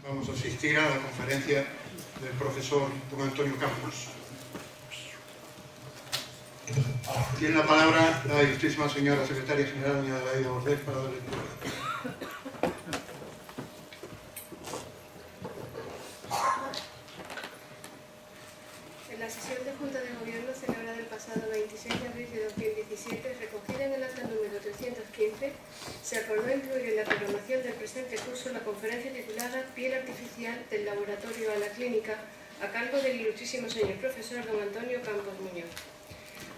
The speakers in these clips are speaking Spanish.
vamos a asistir a la conferencia del profesor don Antonio Campos. Tiene la palabra la ilustrísima señora secretaria general, doña Adelaida Bordés, para dar lectura. En la sesión de Junta de Gobierno celebrada el pasado 26 de abril de 2017, recogida en el acta número 315, se acordó incluir en la programación del presente curso la conferencia titulada Piel artificial del laboratorio a la clínica, a cargo del ilustrísimo señor profesor don Antonio Campos Muñoz.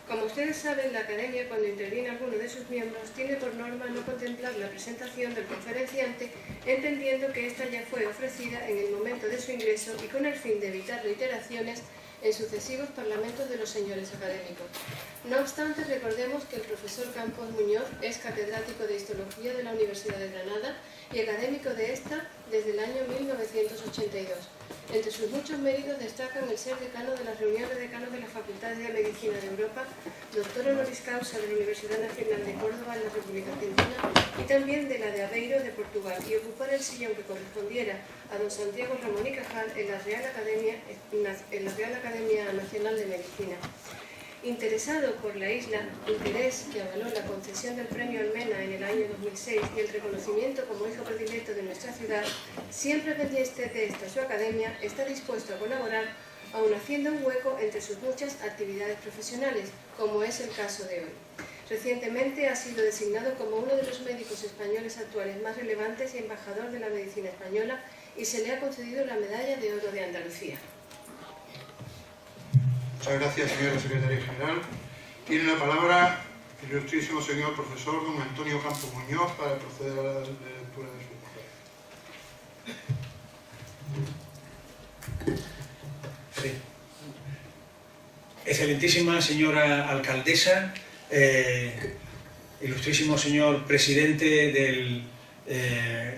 Como ustedes saben, la Academia, cuando interviene alguno de sus miembros, tiene por norma no contemplar la presentación del conferenciante, entendiendo que ésta ya fue ofrecida en el momento de su ingreso y con el fin de evitar reiteraciones en sucesivos parlamentos de los señores académicos. No obstante, recordemos que el profesor Campos Muñoz es catedrático de Histología de la Universidad de Granada y académico de esta desde el año 1982. Entre sus muchos méritos destacan el ser decano de la reunión de decanos de las Facultades de Medicina de Europa, doctor honoris causa de la Universidad Nacional de Córdoba en la República Argentina y también de la de Aveiro de Portugal, y ocupar el sillón que correspondiera a don Santiago Ramón y Cajal en la Real Academia Nacional de Medicina. Interesado por la isla, interés que avaló la concesión del premio Almena en el año 2006 y el reconocimiento como hijo predilecto de nuestra ciudad, siempre pendiente de esta su academia, está dispuesto a colaborar, aun haciendo un hueco entre sus muchas actividades profesionales, como es el caso de hoy. Recientemente ha sido designado como uno de los médicos españoles actuales más relevantes y embajador de la medicina española, y se le ha concedido la Medalla de Oro de Andalucía. Muchas gracias, señora secretaria general. Tiene la palabra el ilustrísimo señor profesor don Antonio Campos Muñoz para proceder a la lectura de su conferencia. Sí. Excelentísima señora alcaldesa, ilustrísimo señor presidente de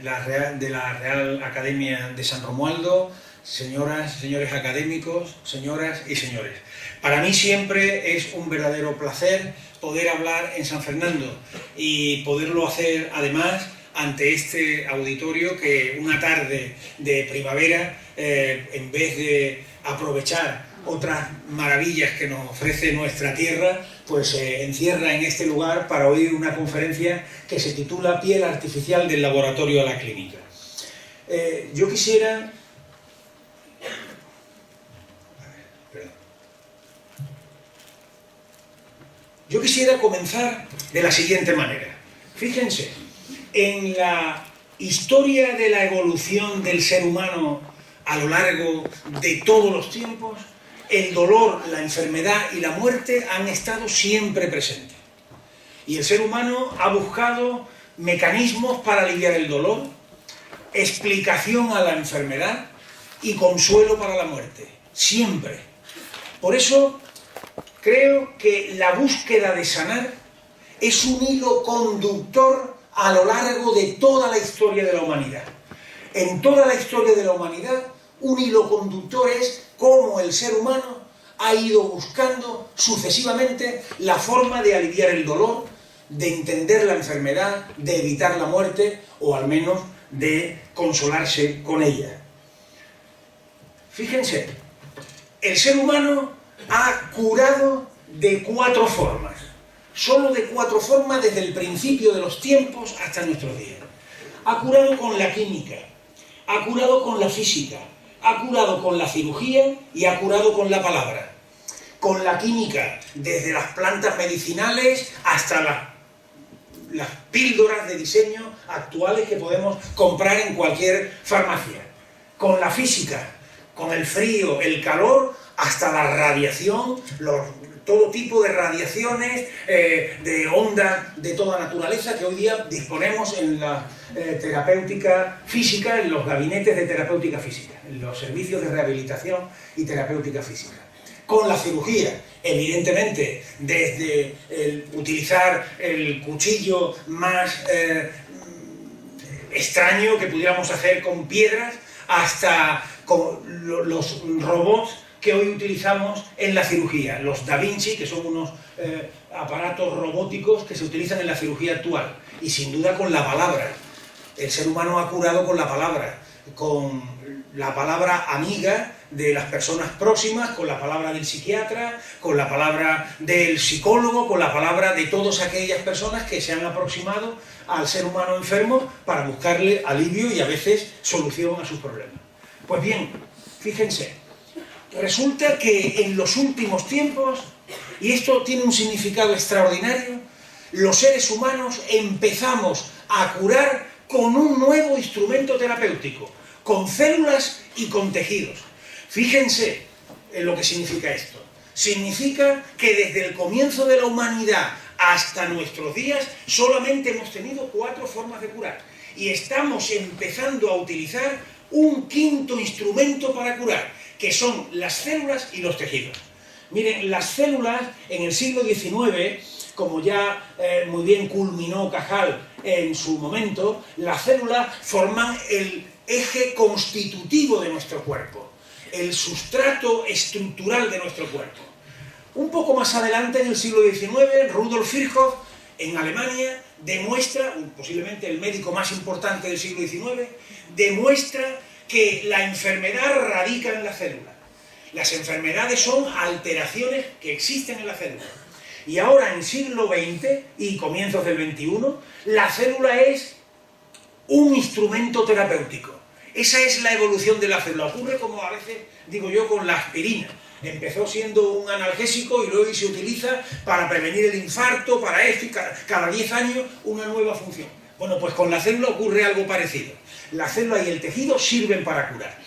la Real Academia de San Romualdo, señoras, señores académicos, señoras y señores. Para mí siempre es un verdadero placer poder hablar en San Fernando y poderlo hacer además ante este auditorio que una tarde de primavera, en vez de aprovechar otras maravillas que nos ofrece nuestra tierra, pues se encierra en este lugar para oír una conferencia que se titula Piel artificial del laboratorio a la clínica. Yo quisiera... Yo quisiera comenzar de la siguiente manera. Fíjense, en la historia de la evolución del ser humano a lo largo de todos los tiempos, el dolor, la enfermedad y la muerte han estado siempre presentes. Y el ser humano ha buscado mecanismos para aliviar el dolor, explicación a la enfermedad y consuelo para la muerte. Siempre. Por eso creo que la búsqueda de sanar es un hilo conductor a lo largo de toda la historia de la humanidad. En toda la historia de la humanidad, un hilo conductor es cómo el ser humano ha ido buscando sucesivamente la forma de aliviar el dolor, de entender la enfermedad, de evitar la muerte o al menos de consolarse con ella. Fíjense, el ser humano ha curado de 4 formas, solo de 4 formas desde el principio de los tiempos hasta nuestros días. Ha curado con la química, ha curado con la física, ha curado con la cirugía y ha curado con la palabra. Con la química, desde las plantas medicinales hasta las píldoras de diseño actuales que podemos comprar en cualquier farmacia. Con la física, con el frío, el calor, hasta la radiación, todo tipo de radiaciones, de ondas de toda naturaleza que hoy día disponemos en la terapéutica física, en los gabinetes de terapéutica física, en los servicios de rehabilitación y terapéutica física. Con la cirugía, evidentemente, desde utilizar el cuchillo más extraño que pudiéramos hacer con piedras, hasta con los robots que hoy utilizamos en la cirugía, los Da Vinci, que son unos aparatos robóticos que se utilizan en la cirugía actual, y sin duda con la palabra. El ser humano ha curado con la palabra, con la palabra amiga de las personas próximas, con la palabra del psiquiatra, con la palabra del psicólogo, con la palabra de todas aquellas personas que se han aproximado al ser humano enfermo para buscarle alivio y a veces solución a sus problemas. Pues bien, fíjense, resulta que en los últimos tiempos, y esto tiene un significado extraordinario, los seres humanos empezamos a curar con un nuevo instrumento terapéutico, con células y con tejidos. Fíjense en lo que significa esto. Significa que desde el comienzo de la humanidad hasta nuestros días solamente hemos tenido 4 formas de curar. Y estamos empezando a utilizar un quinto instrumento para curar, que son las células y los tejidos. Miren, las células en el siglo XIX, como ya muy bien culminó Cajal en su momento, las células forman el eje constitutivo de nuestro cuerpo, el sustrato estructural de nuestro cuerpo. Un poco más adelante, en el siglo XIX, Rudolf Virchow, en Alemania, demuestra, posiblemente el médico más importante del siglo XIX, demuestra que la enfermedad radica en la célula. Las enfermedades son alteraciones que existen en la célula. Y ahora, en el siglo XX y comienzos del XXI, la célula es un instrumento terapéutico. Esa es la evolución de la célula. Ocurre como a veces digo yo con la aspirina. Empezó siendo un analgésico y luego se utiliza para prevenir el infarto, para esto, y cada 10 años una nueva función. Bueno, pues con la célula ocurre algo parecido. La célula y el tejido sirven para curar.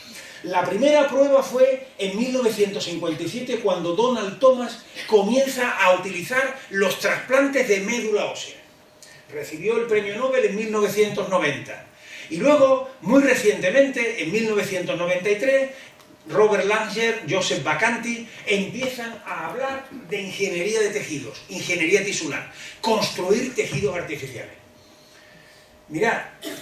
La primera prueba fue en 1957, cuando Donald Thomas comienza a utilizar los trasplantes de médula ósea. Recibió el premio Nobel en 1990. Y luego, muy recientemente, en 1993, Robert Langer, Joseph Bacanti, empiezan a hablar de ingeniería de tejidos, ingeniería tisular, construir tejidos artificiales. Mirad,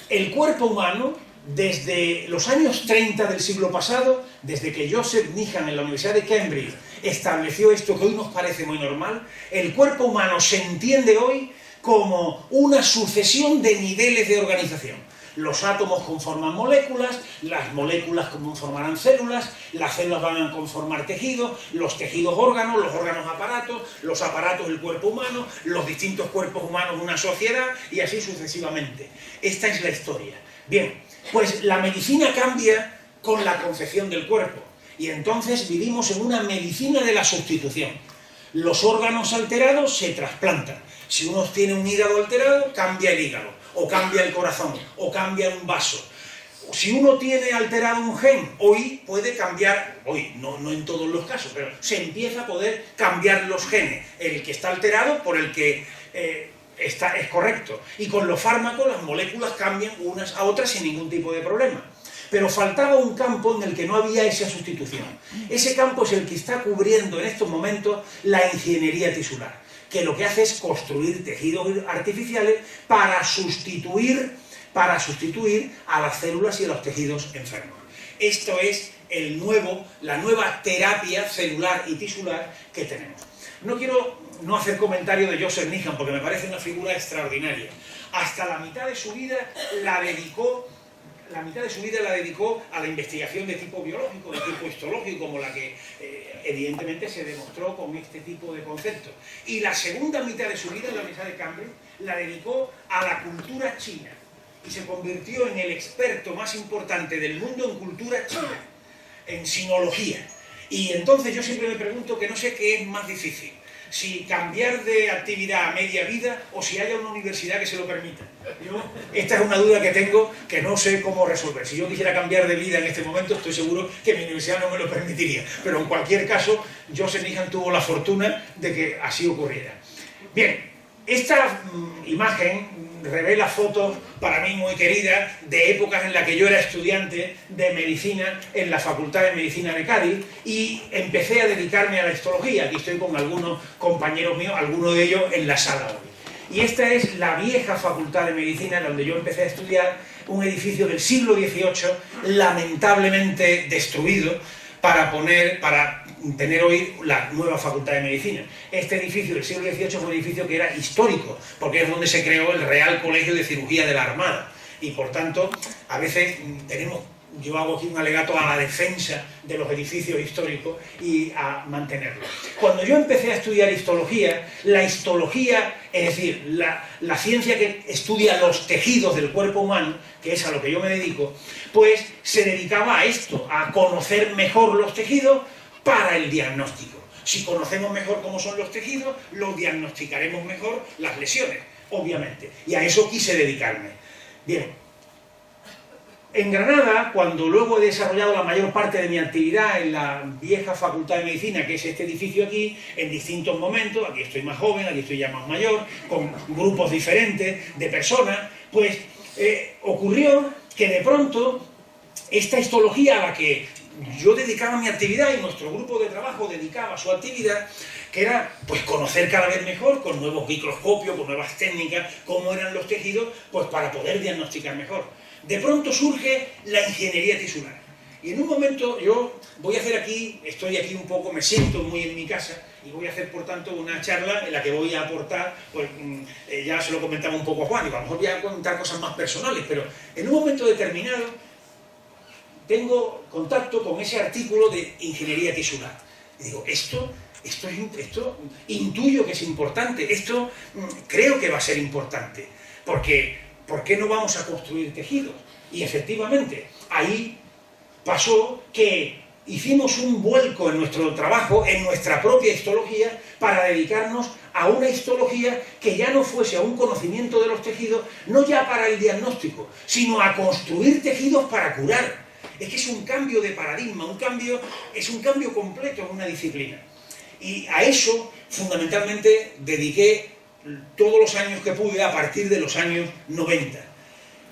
el cuerpo humano, desde los años 30 del siglo pasado, desde que Joseph Needham en la Universidad de Cambridge estableció esto que hoy nos parece muy normal, el cuerpo humano se entiende hoy como una sucesión de niveles de organización. Los átomos conforman moléculas, las moléculas conformarán células, las células van a conformar tejidos, los tejidos órganos, los órganos aparatos, los aparatos el cuerpo humano, los distintos cuerpos humanos una sociedad y así sucesivamente. Esta es la historia. Bien, pues la medicina cambia con la concepción del cuerpo y entonces vivimos en una medicina de la sustitución. Los órganos alterados se trasplantan. Si uno tiene un hígado alterado, cambia el hígado, o cambia el corazón, o cambia un vaso. Si uno tiene alterado un gen, hoy puede cambiar, no en todos los casos, pero se empieza a poder cambiar los genes, el que está alterado por el que es correcto. Y con los fármacos las moléculas cambian unas a otras sin ningún tipo de problema. Pero faltaba un campo en el que no había esa sustitución. Ese campo es el que está cubriendo en estos momentos la ingeniería tisular, que lo que hace es construir tejidos artificiales para sustituir a las células y a los tejidos enfermos. Esto es la nueva terapia celular y tisular que tenemos. No quiero no hacer comentario de Joseph Needham porque me parece una figura extraordinaria. Hasta la mitad de su vida la dedicó a la investigación de tipo biológico, de tipo histológico, como la que evidentemente se demostró con este tipo de conceptos. Y la segunda mitad de su vida en la Universidad de Cambridge la dedicó a la cultura china y se convirtió en el experto más importante del mundo en cultura china, en sinología. Y entonces yo siempre me pregunto que no sé qué es más difícil, si cambiar de actividad a media vida o si haya una universidad que se lo permita. Esta es una duda que tengo que no sé cómo resolver. Si yo quisiera cambiar de vida en este momento, estoy seguro que mi universidad no me lo permitiría. Pero en cualquier caso, Joseph Needham tuvo la fortuna de que así ocurriera. Bien, esta imagen revela fotos para mí muy queridas de épocas en las que yo era estudiante de medicina en la Facultad de Medicina de Cádiz y empecé a dedicarme a la histología. Aquí estoy con algunos compañeros míos, algunos de ellos en la sala hoy. Y esta es la vieja Facultad de Medicina donde yo empecé a estudiar, un edificio del siglo XVIII lamentablemente destruido para tener hoy la nueva Facultad de Medicina. Este edificio del siglo XVIII fue un edificio que era histórico, porque es donde se creó el Real Colegio de Cirugía de la Armada. Y por tanto, a veces tenemos yo hago aquí un alegato a la defensa de los edificios históricos y a mantenerlos. Cuando yo empecé a estudiar histología, la histología, es decir, la ciencia que estudia los tejidos del cuerpo humano, que es a lo que yo me dedico, pues se dedicaba a esto, a conocer mejor los tejidos para el diagnóstico. Si conocemos mejor cómo son los tejidos, los diagnosticaremos mejor las lesiones, obviamente. Y a eso quise dedicarme. Bien. En Granada, cuando luego he desarrollado la mayor parte de mi actividad en la vieja Facultad de Medicina, que es este edificio aquí, en distintos momentos, aquí estoy más joven, aquí estoy ya más mayor, con grupos diferentes de personas, pues ocurrió que de pronto esta histología a la que yo dedicaba mi actividad y nuestro grupo de trabajo dedicaba su actividad, que era pues conocer cada vez mejor, con nuevos microscopios, con nuevas técnicas, cómo eran los tejidos, pues para poder diagnosticar mejor. De pronto surge la ingeniería tisular. Y en un momento yo voy a hacer aquí, estoy aquí un poco, me siento muy en mi casa, y voy a hacer por tanto una charla en la que voy a aportar, pues ya se lo comentaba un poco a Juan, digo, a lo mejor voy a contar cosas más personales, pero en un momento determinado tengo contacto con ese artículo de ingeniería tisular. Y digo, esto intuyo que es importante, esto creo que va a ser importante, porque ¿por qué no vamos a construir tejidos? Y efectivamente, ahí pasó que hicimos un vuelco en nuestro trabajo, en nuestra propia histología, para dedicarnos a una histología que ya no fuese a un conocimiento de los tejidos, no ya para el diagnóstico, sino a construir tejidos para curar. Es que es un cambio de paradigma, es un cambio completo en una disciplina. Y a eso, fundamentalmente, dediqué todos los años que pude a partir de los años 90.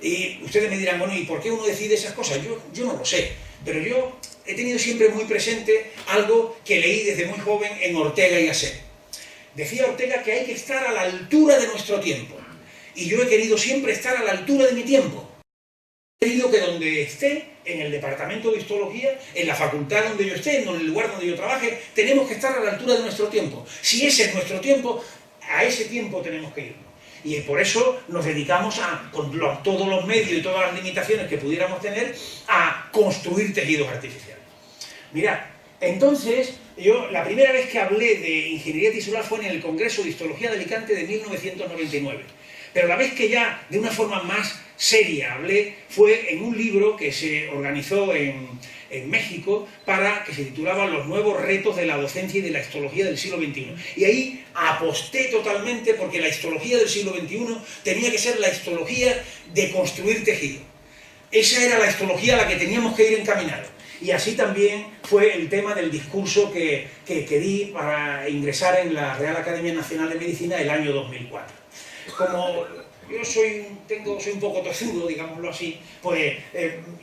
Y ustedes me dirán, bueno, ¿y por qué uno decide esas cosas? Yo no lo sé, pero yo he tenido siempre muy presente algo que leí desde muy joven en Ortega y Gasset. Decía Ortega que hay que estar a la altura de nuestro tiempo. Y yo he querido siempre estar a la altura de mi tiempo. He querido que donde esté, en el departamento de histología, en la facultad donde yo esté, en el lugar donde yo trabaje, tenemos que estar a la altura de nuestro tiempo. Si ese es nuestro tiempo, a ese tiempo tenemos que irnos. Y por eso nos dedicamos con todos los medios y todas las limitaciones que pudiéramos tener, a construir tejidos artificiales. Mirad, entonces, la primera vez que hablé de ingeniería tisular fue en el Congreso de Histología de Alicante de 1999. Pero la vez que ya, de una forma más seria, hablé, fue en un libro que se organizó en México, que se titulaba Los nuevos retos de la docencia y de la histología del siglo XXI. Y ahí aposté totalmente porque la histología del siglo XXI tenía que ser la histología de construir tejido. Esa era la histología a la que teníamos que ir encaminados. Y así también fue el tema del discurso que di para ingresar en la Real Academia Nacional de Medicina el año 2004. Como yo soy un poco tozudo, digámoslo así, pues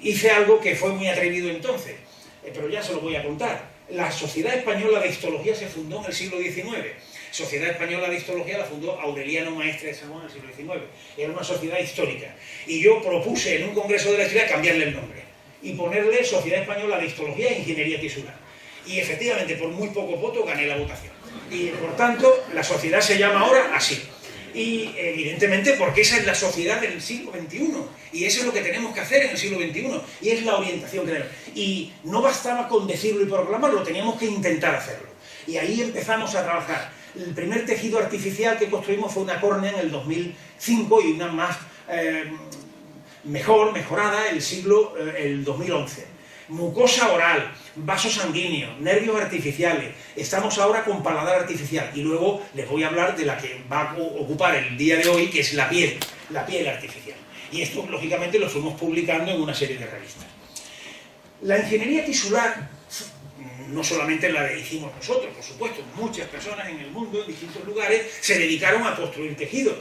hice algo que fue muy atrevido entonces, pero ya se lo voy a contar. La Sociedad Española de Histología se fundó en el siglo XIX. Sociedad Española de Histología la fundó Aureliano Maestre de Sagún en el siglo XIX. Era una sociedad histórica. Y yo propuse en un congreso de la ciudad cambiarle el nombre y ponerle Sociedad Española de Histología e Ingeniería Tisular. Y efectivamente, por muy poco voto, gané la votación. Y por tanto, la sociedad se llama ahora así. Y evidentemente porque esa es la sociedad del siglo XXI y eso es lo que tenemos que hacer en el siglo XXI y es la orientación que tenemos. Y no bastaba con decirlo y proclamarlo, teníamos que intentar hacerlo. Y ahí empezamos a trabajar. El primer tejido artificial que construimos fue una córnea en el 2005 y una más mejorada el 2011. Mucosa oral, vaso sanguíneo, nervios artificiales. Estamos ahora con paladar artificial y luego les voy a hablar de la que va a ocupar el día de hoy, que es la piel artificial. Y esto, lógicamente, lo fuimos publicando en una serie de revistas. La ingeniería tisular, no solamente la hicimos nosotros, por supuesto, muchas personas en el mundo, en distintos lugares, se dedicaron a construir tejidos.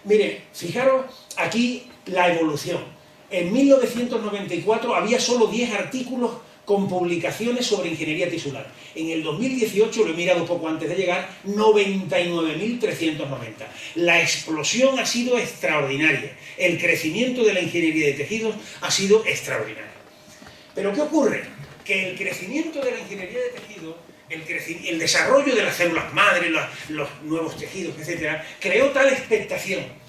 Miren, fijaros aquí la evolución. En 1994 había solo 10 artículos con publicaciones sobre ingeniería tisular. En el 2018, lo he mirado poco antes de llegar, 99.390. La explosión ha sido extraordinaria. El crecimiento de la ingeniería de tejidos ha sido extraordinario. Pero ¿qué ocurre? Que el crecimiento de la ingeniería de tejidos, el desarrollo de las células madre, los nuevos tejidos, etc., creó tal expectación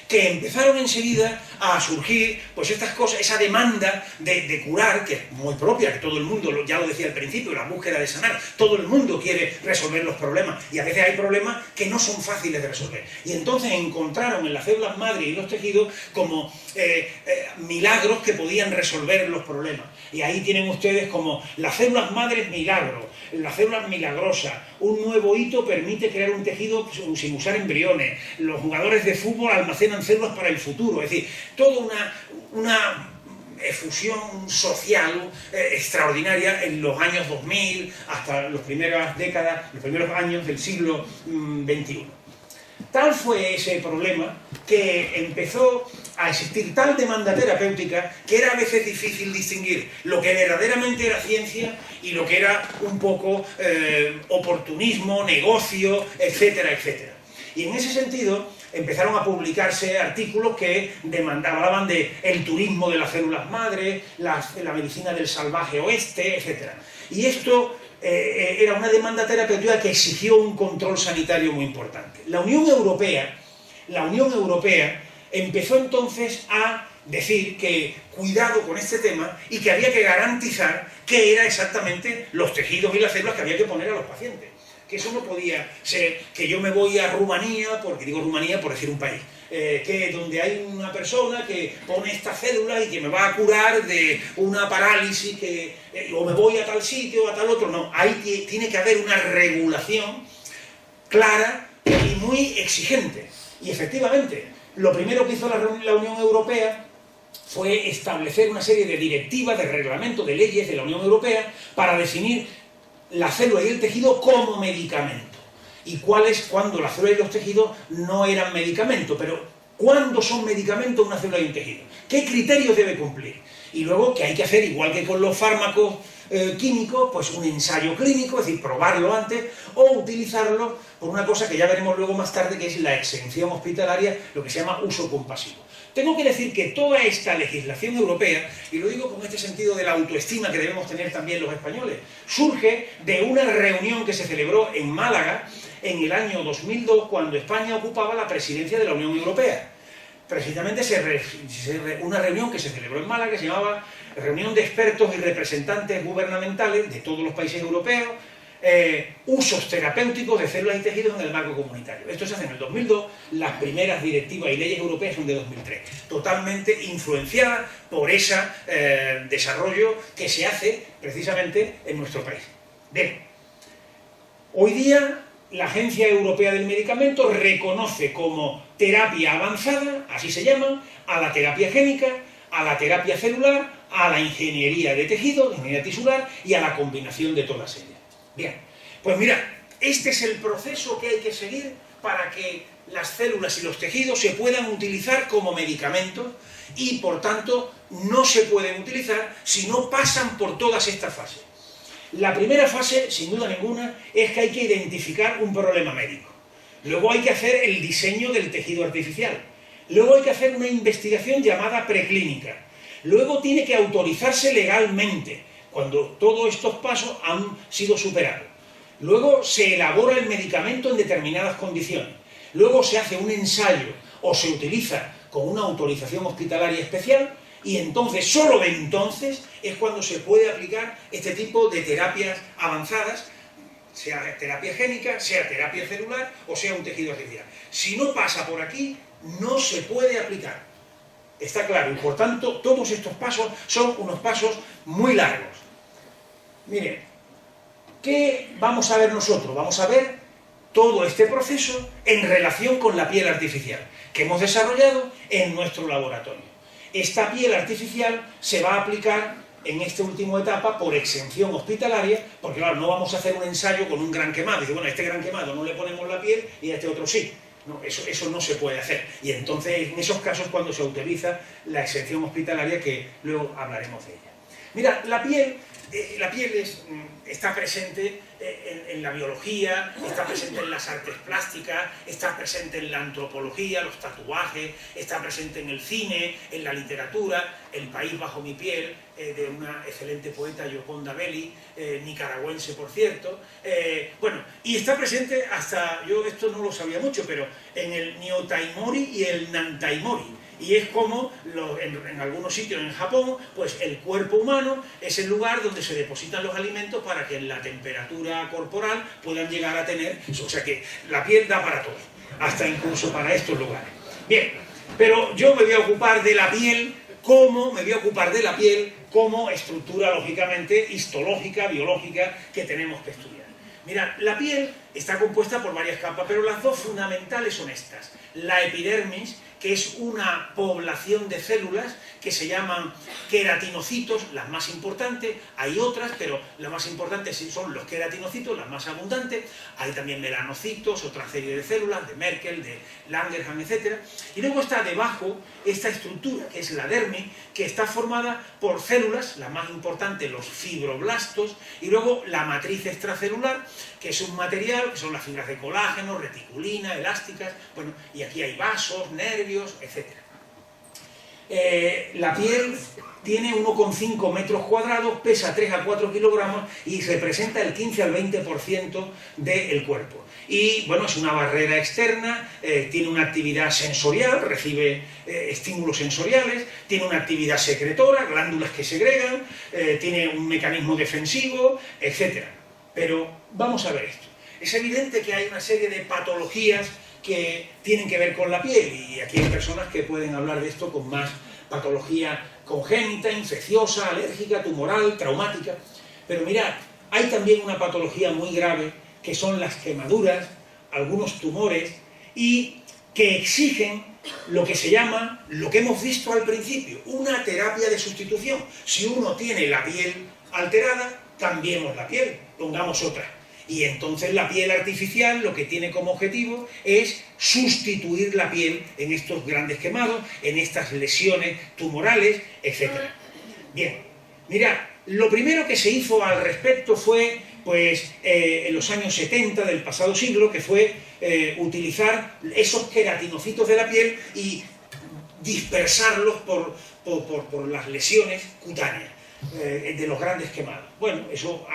que empezaron enseguida a surgir pues estas cosas, esa demanda de curar, que es muy propia, que todo el mundo, ya lo decía al principio, la búsqueda de sanar, todo el mundo quiere resolver los problemas, y a veces hay problemas que no son fáciles de resolver. Y entonces encontraron en las células madre y los tejidos como milagros que podían resolver los problemas. Y ahí tienen ustedes como las células madres milagro, las células milagrosas, un nuevo hito permite crear un tejido sin usar embriones, los jugadores de fútbol almacenan células para el futuro, es decir, toda una efusión social extraordinaria en los años 2000 hasta las primeras décadas, los primeros años del siglo XXI. Tal fue ese problema que empezó a existir tal demanda terapéutica que era a veces difícil distinguir lo que verdaderamente era ciencia y lo que era un poco oportunismo, negocio, etcétera, etcétera. Y en ese sentido empezaron a publicarse artículos que hablaban de el turismo de las células madre, la medicina del salvaje oeste, etcétera. Y esto era una demanda terapéutica que exigió un control sanitario muy importante. La Unión Europea empezó entonces a decir que cuidado con este tema y que había que garantizar qué era exactamente los tejidos y las células que había que poner a los pacientes. Que eso no podía ser que yo me voy a Rumanía, porque digo Rumanía por decir un país, que donde hay una persona que pone esta célula y que me va a curar de una parálisis, o me voy a tal sitio o a tal otro. No, ahí tiene que haber una regulación clara y muy exigente. Y efectivamente, lo primero que hizo la Unión Europea fue establecer una serie de directivas, de reglamentos, de leyes de la Unión Europea para definir la célula y el tejido como medicamento. Y cuando la célula y los tejidos no eran medicamento, pero ¿cuándo son medicamentos una célula y un tejido? ¿Qué criterios debe cumplir? Y luego que hay que hacer, igual que con los fármacos químicos, pues un ensayo clínico, es decir, probarlo antes, o utilizarlo por una cosa que ya veremos luego más tarde, que es la exención hospitalaria, lo que se llama uso compasivo. Tengo que decir que toda esta legislación europea, y lo digo con este sentido de la autoestima que debemos tener también los españoles, surge de una reunión que se celebró en Málaga en el año 2002, cuando España ocupaba la presidencia de la Unión Europea. Precisamente una reunión que se celebró en Málaga, que se llamaba Reunión de Expertos y Representantes Gubernamentales de todos los países europeos, usos terapéuticos de células y tejidos en el marco comunitario. Esto se hace en el 2002, las primeras directivas y leyes europeas son de 2003, totalmente influenciadas por ese desarrollo que se hace precisamente en nuestro país. Bien, hoy día la Agencia Europea del Medicamento reconoce como terapia avanzada, así se llama, a la terapia génica, a la terapia celular, a la ingeniería de tejido, ingeniería tisular y a la combinación de todas ellas. Bien, pues mira, este es el proceso que hay que seguir para que las células y los tejidos se puedan utilizar como medicamentos y, por tanto, no se pueden utilizar si no pasan por todas estas fases. La primera fase, sin duda ninguna, es que hay que identificar un problema médico. Luego hay que hacer el diseño del tejido artificial. Luego hay que hacer una investigación llamada preclínica. Luego tiene que autorizarse legalmente, cuando todos estos pasos han sido superados. Luego se elabora el medicamento en determinadas condiciones. Luego se hace un ensayo o se utiliza con una autorización hospitalaria especial y entonces, solo entonces, es cuando se puede aplicar este tipo de terapias avanzadas, sea terapia génica, sea terapia celular o sea un tejido artificial. Si no pasa por aquí, no se puede aplicar. Está claro, y por tanto, todos estos pasos son unos pasos muy largos. Miren, ¿qué vamos a ver nosotros? Vamos a ver todo este proceso en relación con la piel artificial que hemos desarrollado en nuestro laboratorio. Esta piel artificial se va a aplicar en esta última etapa por exención hospitalaria, porque claro, no vamos a hacer un ensayo con un gran quemado. Dice, bueno, a este gran quemado no le ponemos la piel y a este otro sí. No, eso no se puede hacer. Y entonces, en esos casos, cuando se utiliza la exención hospitalaria, que luego hablaremos de ella. Mira, la piel está presente en la biología, está presente en las artes plásticas, está presente en la antropología, los tatuajes, está presente en el cine, en la literatura. El país bajo mi piel, de una excelente poeta, Gioconda Belli, nicaragüense por cierto. Bueno, y está presente hasta, yo esto no lo sabía mucho, pero en el Nyotaimori y el Nantaimori. Y es como en algunos sitios en Japón, pues el cuerpo humano es el lugar donde se depositan los alimentos para que en la temperatura corporal puedan llegar a tener, o sea que la piel da para todo, hasta incluso para estos lugares. Bien, pero yo me voy a ocupar de la piel como estructura lógicamente histológica, biológica que tenemos que estudiar. Mira, la piel está compuesta por varias capas, pero las dos fundamentales son estas. La epidermis, que es una población de células que se llaman queratinocitos, las más importantes. Hay otras, pero las más importantes son los queratinocitos, las más abundantes. Hay también melanocitos, otra serie de células, de Merkel, de Langerhans, etc. Y luego está debajo esta estructura, que es la dermis, que está formada por células, la más importante, los fibroblastos, y luego la matriz extracelular, que es un material, que son las fibras de colágeno, reticulina, elásticas, bueno, y aquí hay vasos, nervios, etc. La piel tiene 1,5 metros cuadrados, pesa 3 a 4 kilogramos y representa el 15 al 20% del cuerpo. Y bueno, es una barrera externa, tiene una actividad sensorial, recibe estímulos sensoriales, tiene una actividad secretora, glándulas que segregan, tiene un mecanismo defensivo, etc. Pero vamos a ver esto. Es evidente que hay una serie de patologías que tienen que ver con la piel, y aquí hay personas que pueden hablar de esto con más patología congénita, infecciosa, alérgica, tumoral, traumática. Pero mirad, hay también una patología muy grave que son las quemaduras, algunos tumores, y que exigen lo que se llama, lo que hemos visto al principio, una terapia de sustitución. Si uno tiene la piel alterada, cambiemos la piel, pongamos otra. Y entonces la piel artificial lo que tiene como objetivo es sustituir la piel en estos grandes quemados, en estas lesiones tumorales, etc. Bien, mirad, lo primero que se hizo al respecto fue, pues, en los años 70 del pasado siglo, que fue utilizar esos queratinocitos de la piel y dispersarlos por las lesiones cutáneas de los grandes quemados. Bueno, eso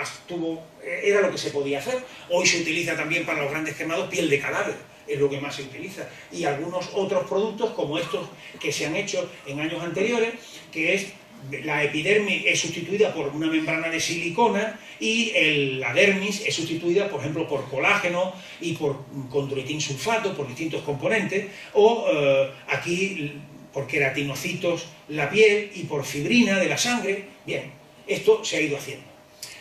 era lo que se podía hacer. Hoy se utiliza también para los grandes quemados piel de cadáver, es lo que más se utiliza. Y algunos otros productos como estos que se han hecho en años anteriores, que es la epidermis es sustituida por una membrana de silicona y la dermis es sustituida, por ejemplo, por colágeno y por condroitin sulfato, por distintos componentes, o aquí por queratinocitos la piel y por fibrina de la sangre. Bien, esto se ha ido haciendo.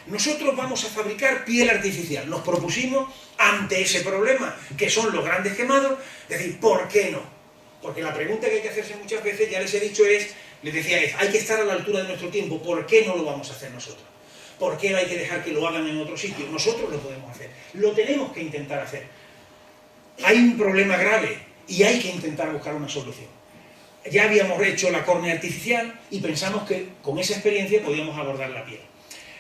Nosotros vamos a fabricar piel artificial. Nos propusimos ante ese problema, que son los grandes quemados, decir, ¿por qué no? Porque la pregunta que hay que hacerse muchas veces, ya les he dicho, les decía, hay que estar a la altura de nuestro tiempo. ¿Por qué no lo vamos a hacer nosotros? ¿Por qué hay que dejar que lo hagan en otro sitio? Nosotros lo podemos hacer. Lo tenemos que intentar hacer. Hay un problema grave y hay que intentar buscar una solución. Ya habíamos hecho la córnea artificial y pensamos que con esa experiencia podíamos abordar la piel.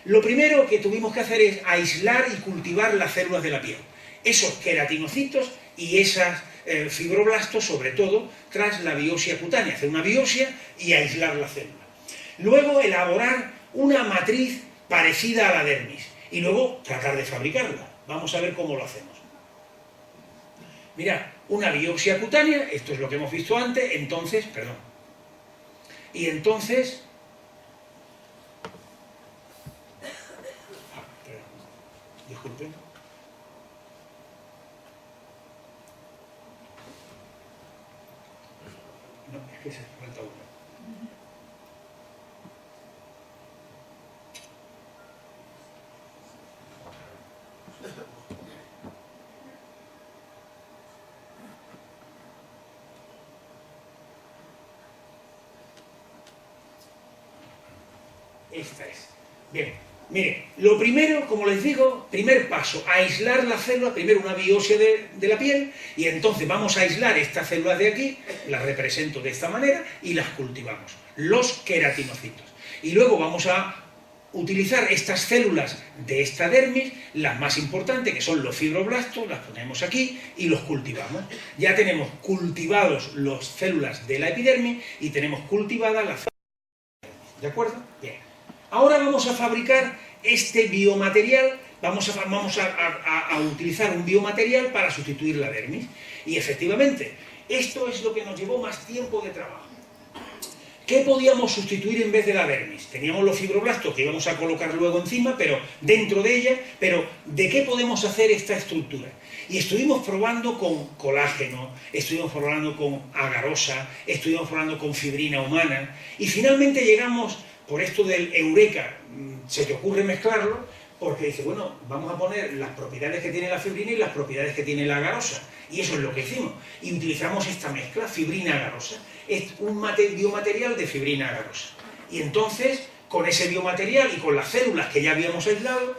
Lo primero que tuvimos que hacer es aislar y cultivar las células de la piel. Esos queratinocitos y esas fibroblastos, sobre todo, tras la biopsia cutánea. Hacer una biopsia y aislar la célula. Luego elaborar una matriz parecida a la dermis. Y luego tratar de fabricarla. Vamos a ver cómo lo hacemos. Mirad, una biopsia cutánea, esto es lo que hemos visto antes, entonces, perdón. Y entonces... disculpen. No, es que se falta uno. Esta es. Bien, mire, lo primero, como les digo, primer paso, aislar la célula, primero una biopsia de la piel, y entonces vamos a aislar estas células de aquí, las represento de esta manera, y las cultivamos, los queratinocitos. Y luego vamos a utilizar estas células de esta dermis, las más importantes, que son los fibroblastos, las ponemos aquí y los cultivamos. Ya tenemos cultivados las células de la epidermis y tenemos cultivadas las células. ¿De acuerdo? Bien. Ahora vamos a fabricar este biomaterial, vamos a utilizar un biomaterial para sustituir la dermis. Y efectivamente, esto es lo que nos llevó más tiempo de trabajo. ¿Qué podíamos sustituir en vez de la dermis? Teníamos los fibroblastos que íbamos a colocar luego encima, pero dentro de ella, pero ¿de qué podemos hacer esta estructura? Y estuvimos probando con colágeno, estuvimos probando con agarosa, estuvimos probando con fibrina humana, y finalmente llegamos, por esto del eureka, se te ocurre mezclarlo, porque dice, bueno, vamos a poner las propiedades que tiene la fibrina y las propiedades que tiene la agarosa. Y eso es lo que hicimos. Y utilizamos esta mezcla, fibrina-agarosa. Es un biomaterial de fibrina-agarosa. Y entonces, con ese biomaterial y con las células que ya habíamos aislado,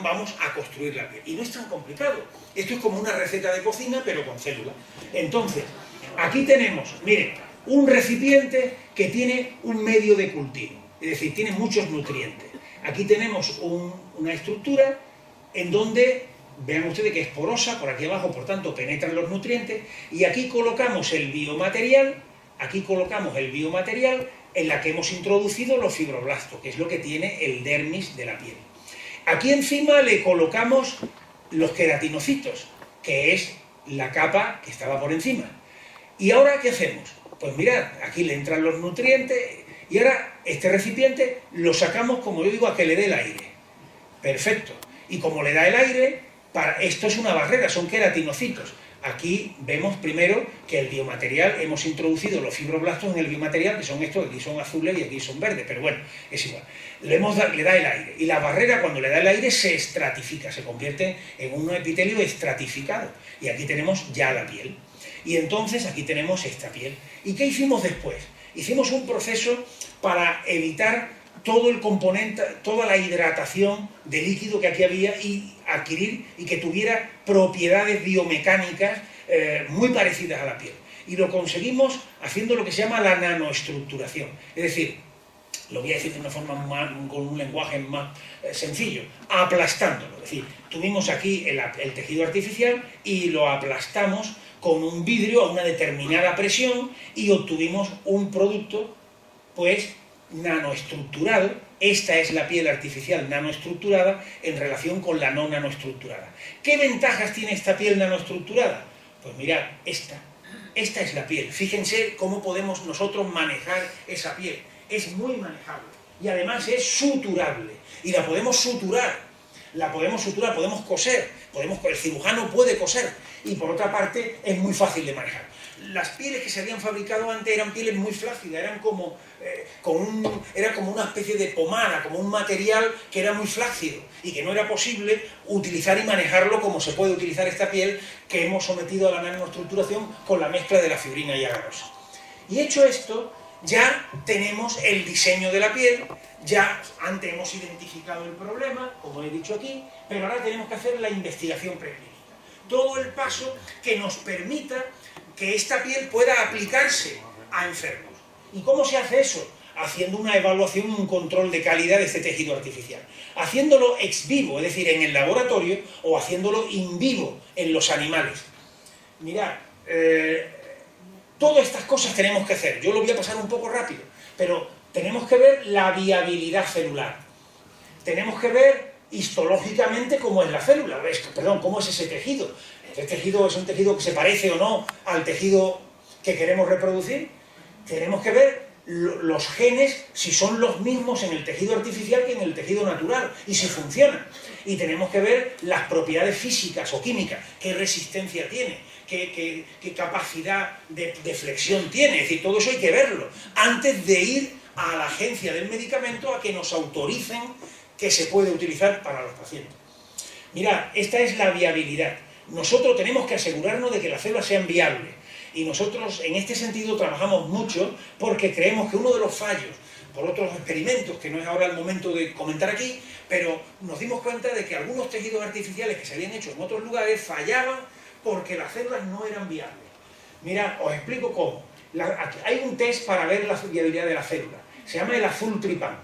vamos a construir la piel. Y no es tan complicado. Esto es como una receta de cocina, pero con células. Entonces, aquí tenemos, miren, un recipiente que tiene un medio de cultivo. Es decir, tiene muchos nutrientes. Aquí tenemos una estructura en donde, vean ustedes que es porosa, por aquí abajo, por tanto, penetran los nutrientes, y aquí colocamos el biomaterial en la que hemos introducido los fibroblastos, que es lo que tiene el dermis de la piel. Aquí encima le colocamos los queratinocitos, que es la capa que estaba por encima. ¿Y ahora qué hacemos? Pues mirad, aquí le entran los nutrientes, y ahora este recipiente lo sacamos, como yo digo, a que le dé el aire. Perfecto. Y como le da el aire, esto es una barrera, son queratinocitos. Aquí vemos primero que el biomaterial, hemos introducido los fibroblastos en el biomaterial, que son estos, aquí son azules y aquí son verdes, pero bueno, es igual. Le da el aire. Y la barrera, cuando le da el aire, se estratifica, se convierte en un epitelio estratificado. Y aquí tenemos ya la piel. Y entonces aquí tenemos esta piel. ¿Y qué hicimos después? Hicimos un proceso para evitar todo el componente, toda la hidratación de líquido que aquí había y adquirir y que tuviera propiedades biomecánicas muy parecidas a la piel. Y lo conseguimos haciendo lo que se llama la nanoestructuración. Es decir, lo voy a decir de una forma con un lenguaje más sencillo, aplastándolo. Es decir, tuvimos aquí el tejido artificial y lo aplastamos con un vidrio a una determinada presión y obtuvimos un producto, pues, nanoestructurado. Esta es la piel artificial nanoestructurada en relación con la no nanoestructurada. ¿Qué ventajas tiene esta piel nanoestructurada? Pues mirad, esta es la piel. Fíjense cómo podemos nosotros manejar esa piel. Es muy manejable y además es suturable y la podemos suturar. Podemos coser, el cirujano puede coser y por otra parte es muy fácil de manejar. Las pieles que se habían fabricado antes eran pieles muy flácidas, eran como una especie de pomada, como un material que era muy flácido y que no era posible utilizar y manejarlo como se puede utilizar esta piel que hemos sometido a la nanoestructuración con la mezcla de la fibrina y agarosa. Y hecho esto, ya tenemos el diseño de la piel, ya antes hemos identificado el problema, como he dicho aquí, pero ahora tenemos que hacer la investigación preclínica. Todo el paso que nos permita que esta piel pueda aplicarse a enfermos. ¿Y cómo se hace eso? Haciendo una evaluación, un control de calidad de este tejido artificial. Haciéndolo ex vivo, es decir, en el laboratorio, o haciéndolo in vivo, en los animales. Mirad, todas estas cosas tenemos que hacer. Yo lo voy a pasar un poco rápido, pero tenemos que ver la viabilidad celular. Tenemos que ver histológicamente cómo es la célula, cómo es ese tejido. ¿Este tejido es un tejido que se parece o no al tejido que queremos reproducir? Tenemos que ver los genes, si son los mismos en el tejido artificial que en el tejido natural, y si funcionan. Y tenemos que ver las propiedades físicas o químicas, qué resistencia tiene, qué capacidad de flexión tiene. Es decir, todo eso hay que verlo antes de ir a la agencia del medicamento a que nos autoricen que se puede utilizar para los pacientes. Mirad, esta es la viabilidad. Nosotros tenemos que asegurarnos de que las células sean viables. Y nosotros en este sentido trabajamos mucho porque creemos que uno de los fallos, por otros experimentos que no es ahora el momento de comentar aquí, pero nos dimos cuenta de que algunos tejidos artificiales que se habían hecho en otros lugares fallaban porque las células no eran viables. Mirad, os explico cómo. Hay un test para ver la viabilidad de la célula. Se llama el azul tripán.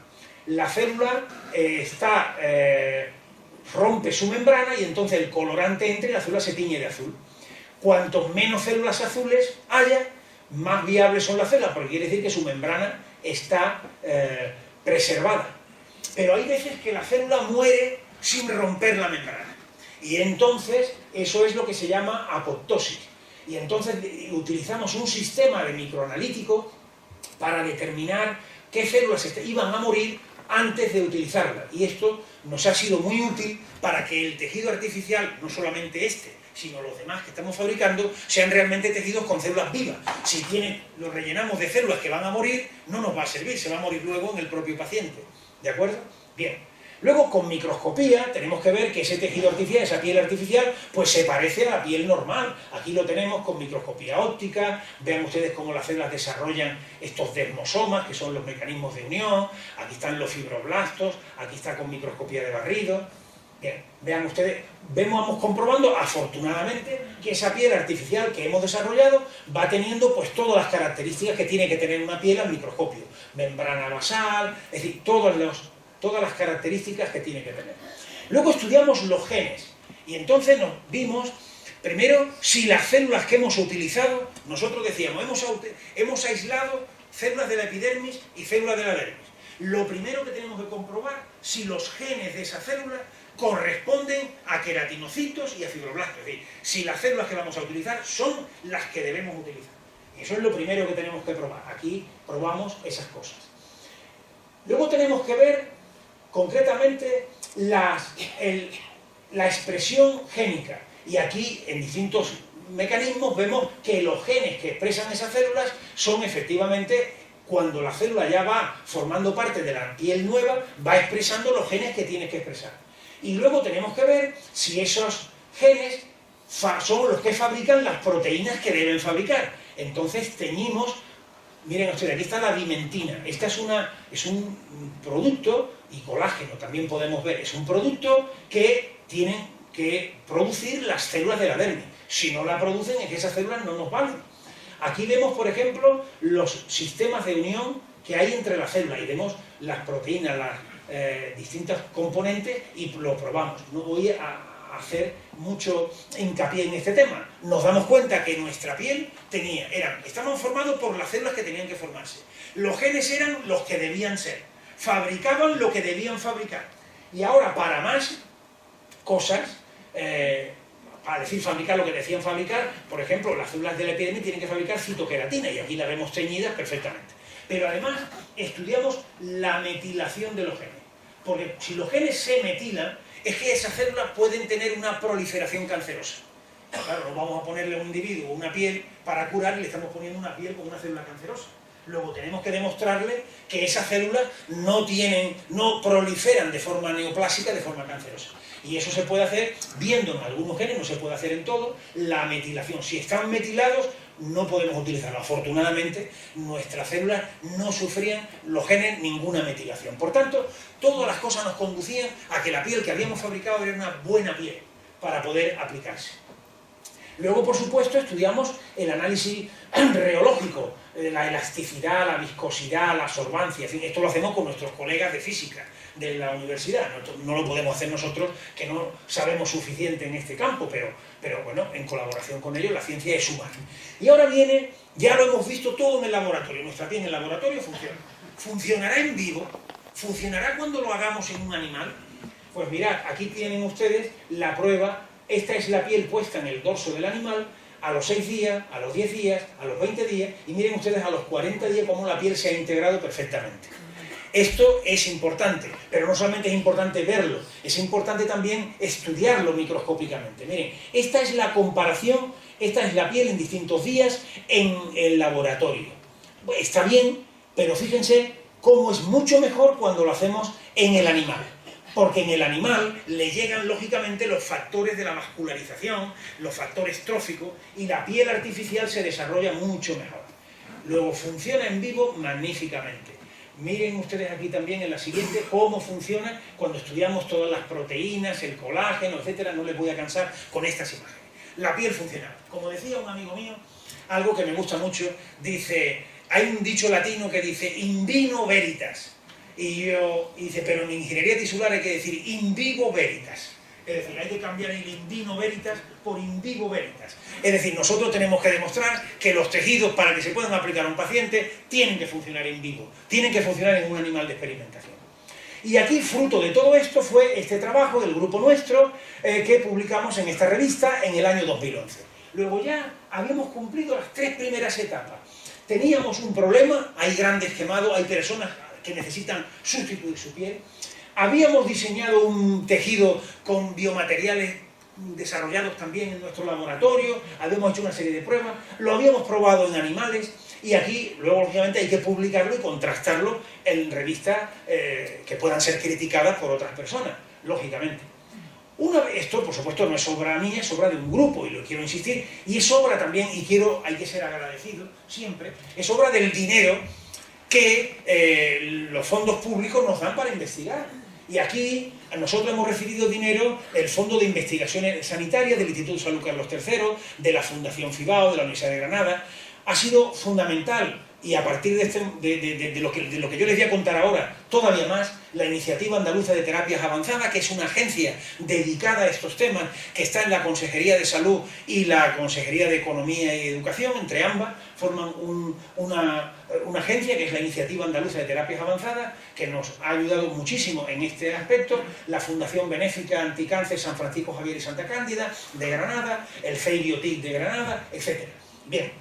la célula rompe su membrana y entonces el colorante entra y la célula se tiñe de azul. Cuantos menos células azules haya, más viables son las células, porque quiere decir que su membrana está preservada. Pero hay veces que la célula muere sin romper la membrana. Y entonces eso es lo que se llama apoptosis. Y entonces utilizamos un sistema de microanalítico para determinar qué células iban a morir antes de utilizarla. Y esto nos ha sido muy útil para que el tejido artificial, no solamente este, sino los demás que estamos fabricando, sean realmente tejidos con células vivas. Si lo rellenamos de células que van a morir, no nos va a servir, se va a morir luego en el propio paciente. ¿De acuerdo? Bien. Luego, con microscopía, tenemos que ver que ese tejido artificial, esa piel artificial, pues se parece a la piel normal. Aquí lo tenemos con microscopía óptica. Vean ustedes cómo las células desarrollan estos dermosomas, que son los mecanismos de unión. Aquí están los fibroblastos, aquí está con microscopía de barrido. Bien, vean ustedes, vamos comprobando, afortunadamente, que esa piel artificial que hemos desarrollado va teniendo pues todas las características que tiene que tener una piel al microscopio. Membrana basal, es decir, todas las características que tiene que tener. Luego estudiamos los genes y entonces nos vimos, primero, si las células que hemos utilizado, nosotros decíamos, hemos aislado células de la epidermis y células de la dermis. Lo primero que tenemos que comprobar si los genes de esa célula corresponden a queratinocitos y a fibroblastos, es decir, si las células que vamos a utilizar son las que debemos utilizar. Y eso es lo primero que tenemos que probar. Aquí probamos esas cosas. Luego tenemos que ver concretamente la expresión génica. Y aquí, en distintos mecanismos, vemos que los genes que expresan esas células son efectivamente, cuando la célula ya va formando parte de la piel nueva, va expresando los genes que tiene que expresar. Y luego tenemos que ver si esos genes son los que fabrican las proteínas que deben fabricar. Entonces teñimos. Miren ustedes, aquí está la dimentina. Esta es un producto, y colágeno también podemos ver, es un producto que tienen que producir las células de la dermis. Si no la producen, es que esas células no nos valen. Aquí vemos, por ejemplo, los sistemas de unión que hay entre las células, y vemos las proteínas, las distintos componentes, y lo probamos. No voy a hacer mucho hincapié en este tema. Nos damos cuenta que nuestra piel estaban formados por las células que tenían que formarse. Los genes eran los que debían ser. Fabricaban lo que debían fabricar. Y ahora, para más cosas, para decir fabricar lo que decían fabricar, por ejemplo, las células de la epidermis tienen que fabricar citoqueratina, y aquí las vemos teñidas perfectamente. Pero además, estudiamos la metilación de los genes. Porque si los genes se metilan, es que esas células pueden tener una proliferación cancerosa. Claro, no vamos a ponerle a un individuo una piel para curar y le estamos poniendo una piel con una célula cancerosa. Luego tenemos que demostrarle que esas células no proliferan de forma neoplásica, de forma cancerosa. Y eso se puede hacer viendo en algunos genes, no se puede hacer en todo, la metilación. Si están metilados, no podemos utilizarlo. Afortunadamente, nuestras células no sufrían, los genes, ninguna metilación. Por tanto, todas las cosas nos conducían a que la piel que habíamos fabricado era una buena piel para poder aplicarse. Luego, por supuesto, estudiamos el análisis reológico, la elasticidad, la viscosidad, la absorbancia, en fin, esto lo hacemos con nuestros colegas de física de la universidad. No lo podemos hacer nosotros, que no sabemos suficiente en este campo, pero bueno, en colaboración con ellos, la ciencia es humana. Y ahora viene, ya lo hemos visto todo en el laboratorio, nuestra piel en el laboratorio funciona. ¿Funcionará en vivo? ¿Funcionará cuando lo hagamos en un animal? Pues mirad, aquí tienen ustedes la prueba. Esta es la piel puesta en el dorso del animal a los 6 días, a los 10 días, a los 20 días, y miren ustedes a los 40 días cómo la piel se ha integrado perfectamente. Esto es importante, pero no solamente es importante verlo, es importante también estudiarlo microscópicamente. Miren, esta es la comparación, esta es la piel en distintos días en el laboratorio. Está bien, pero fíjense cómo es mucho mejor cuando lo hacemos en el animal. Porque en el animal le llegan lógicamente los factores de la vascularización, los factores tróficos, y la piel artificial se desarrolla mucho mejor. Luego funciona en vivo magníficamente. Miren ustedes aquí también en la siguiente cómo funciona cuando estudiamos todas las proteínas, el colágeno, etcétera. No les voy a cansar con estas imágenes. La piel funciona. Como decía un amigo mío, algo que me gusta mucho, dice, hay un dicho latino que dice in vino veritas. y dice, pero en ingeniería tisular hay que decir in vivo veritas. Es decir, hay que cambiar el in vino veritas por in vivo veritas. Es decir, nosotros tenemos que demostrar que los tejidos, para que se puedan aplicar a un paciente, tienen que funcionar in vivo, tienen que funcionar en un animal de experimentación. Y aquí, fruto de todo esto, fue este trabajo del grupo nuestro que publicamos en esta revista en el año 2011. Luego ya habíamos cumplido las 3 primeras etapas. Teníamos un problema, hay grandes quemados, hay personas que necesitan sustituir su piel. Habíamos diseñado un tejido con biomateriales desarrollados también en nuestro laboratorio, habíamos hecho una serie de pruebas, lo habíamos probado en animales y aquí, luego, lógicamente, hay que publicarlo y contrastarlo en revistas que puedan ser criticadas por otras personas, lógicamente. Esto, por supuesto, no es obra mía, es obra de un grupo, y lo quiero insistir, y es obra también, y hay que ser agradecido siempre, es obra del dinero que los fondos públicos nos dan para investigar. Y aquí nosotros hemos recibido dinero del Fondo de Investigaciones Sanitarias del Instituto de Salud Carlos III, de la Fundación Fibao, de la Universidad de Granada. Ha sido fundamental, y a partir de lo que yo les voy a contar ahora, todavía más, la Iniciativa Andaluza de Terapias Avanzadas, que es una agencia dedicada a estos temas, que está en la Consejería de Salud y la Consejería de Economía y Educación, entre ambas, forman una agencia que es la Iniciativa Andaluza de Terapias Avanzadas, que nos ha ayudado muchísimo en este aspecto, la Fundación Benéfica Anticáncer San Francisco Javier y Santa Cándida de Granada, el FEI Biotic de Granada, etc. Bien,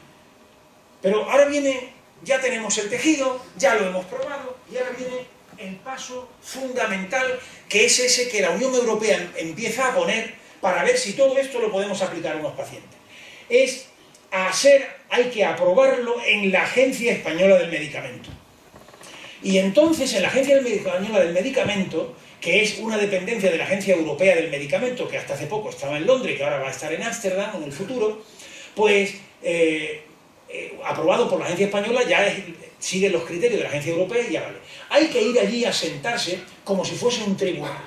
pero ahora viene, ya tenemos el tejido, ya lo hemos probado, y ahora viene el paso fundamental, que es ese que la Unión Europea empieza a poner para ver si todo esto lo podemos aplicar a unos pacientes. Hay que aprobarlo en la Agencia Española del Medicamento. Y entonces en la Agencia Española del Medicamento, que es una dependencia de la Agencia Europea del Medicamento, que hasta hace poco estaba en Londres y que ahora va a estar en Ámsterdam en el futuro, pues aprobado por la Agencia Española, ya sigue los criterios de la Agencia Europea y ya vale. Hay que ir allí a sentarse como si fuese un tribunal.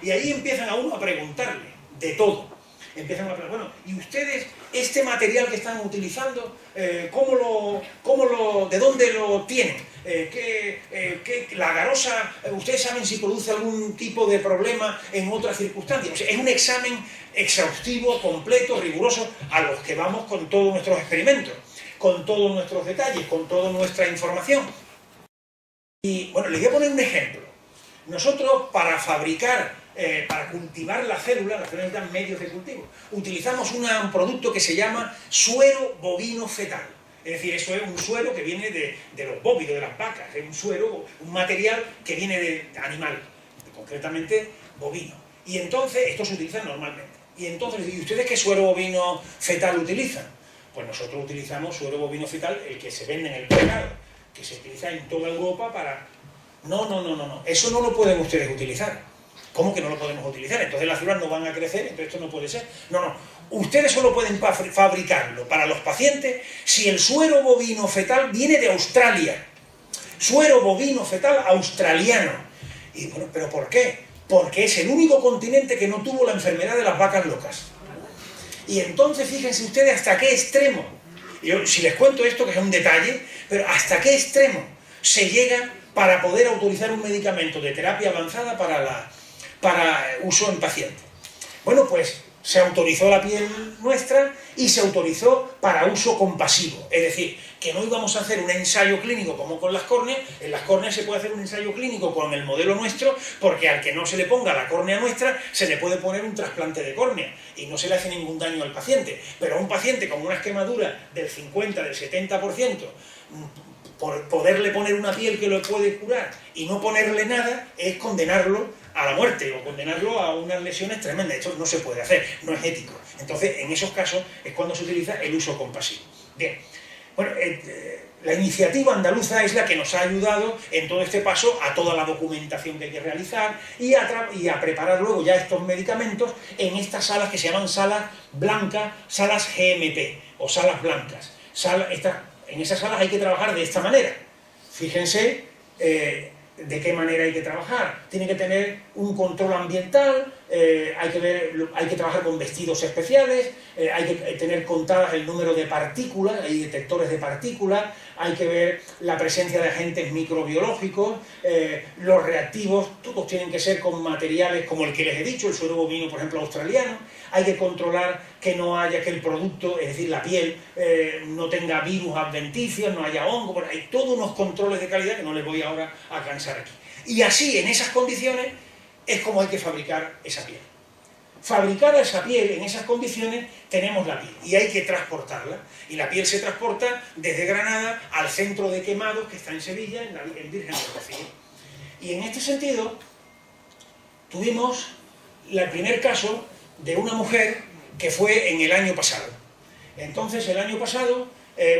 Y ahí empiezan a uno a preguntarle de todo. Empiezan a preguntar, bueno, ¿y ustedes este material que están utilizando, ¿de dónde lo tienen? La garosa, ¿ustedes saben si produce algún tipo de problema en otras circunstancias? O sea, es un examen exhaustivo, completo, riguroso, a los que vamos con todos nuestros experimentos, con todos nuestros detalles, con toda nuestra información. Y bueno, les voy a poner un ejemplo. Nosotros, para cultivar las células necesitan medios de cultivo. Utilizamos un producto que se llama suero bovino fetal. Es decir, eso es un suero que viene de los bóvidos, de las vacas. Es un suero, un material que viene de animal, concretamente bovino. Y entonces, esto se utiliza normalmente. Y entonces, ¿y ustedes qué suero bovino fetal utilizan? Pues nosotros utilizamos suero bovino fetal, el que se vende en el mercado, que se utiliza en toda Europa para... No. Eso no lo pueden ustedes utilizar. ¿Cómo que no lo podemos utilizar? Entonces las células no van a crecer, entonces esto no puede ser. No. Ustedes solo pueden fabricarlo para los pacientes si el suero bovino fetal viene de Australia. Suero bovino fetal australiano. Y bueno, ¿pero por qué? Porque es el único continente que no tuvo la enfermedad de las vacas locas. Y entonces fíjense ustedes hasta qué extremo. Yo, si les cuento esto, que es un detalle, pero hasta qué extremo se llega para poder autorizar un medicamento de terapia avanzada para uso en pacientes. Bueno, pues se autorizó la piel nuestra y se autorizó para uso compasivo. Es decir, que no íbamos a hacer un ensayo clínico como con las córneas. En las córneas se puede hacer un ensayo clínico con el modelo nuestro, porque al que no se le ponga la córnea nuestra, se le puede poner un trasplante de córnea y no se le hace ningún daño al paciente. Pero a un paciente con unas quemaduras del 50, del 70%, por poderle poner una piel que lo puede curar y no ponerle nada, es condenarlo a la muerte o condenarlo a unas lesiones tremendas. Esto no se puede hacer, no es ético. Entonces, en esos casos es cuando se utiliza el uso compasivo. Bien, bueno, la iniciativa andaluza es la que nos ha ayudado en todo este paso a toda la documentación que hay que realizar y a preparar luego ya estos medicamentos en estas salas que se llaman salas blancas, salas GMP o salas blancas. En esas salas hay que trabajar de esta manera. Fíjense de qué manera hay que trabajar. Tiene que tener un control ambiental, hay que trabajar con vestidos especiales, hay que tener contadas el número de partículas, hay detectores de partículas, hay que ver la presencia de agentes microbiológicos, los reactivos, todos tienen que ser con materiales como el que les he dicho, el suero bovino, por ejemplo, australiano. Hay que controlar que no haya, que el producto, es decir, la piel, no tenga virus adventicios, no haya hongo, bueno, hay todos unos controles de calidad que no les voy ahora a cansar aquí. Y así, en esas condiciones, es como hay que fabricar esa piel. Fabricada esa piel en esas condiciones, tenemos la piel y hay que transportarla. Y la piel se transporta desde Granada al centro de quemados que está en Sevilla, en Virgen del Rocío. Y en este sentido, tuvimos el primer caso de una mujer que fue en el año pasado. Entonces, el año pasado,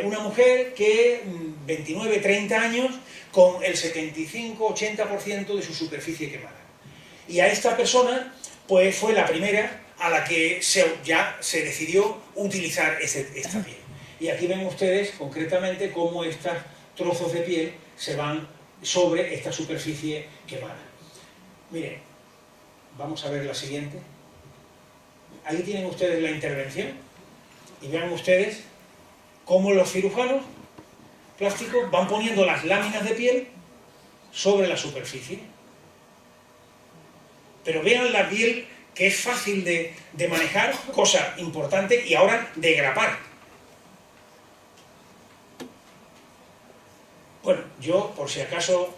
una mujer que 29, 30 años, con el 75-80% de su superficie quemada. Y a esta persona, pues fue la primera a la que ya se decidió utilizar esta piel. Y aquí ven ustedes concretamente cómo estos trozos de piel se van sobre esta superficie quemada. Miren, vamos a ver la siguiente. Ahí tienen ustedes la intervención y vean ustedes cómo los cirujanos plásticos van poniendo las láminas de piel sobre la superficie. Pero vean la piel que es fácil de manejar, cosa importante, y ahora de grapar. Bueno, yo, por si acaso,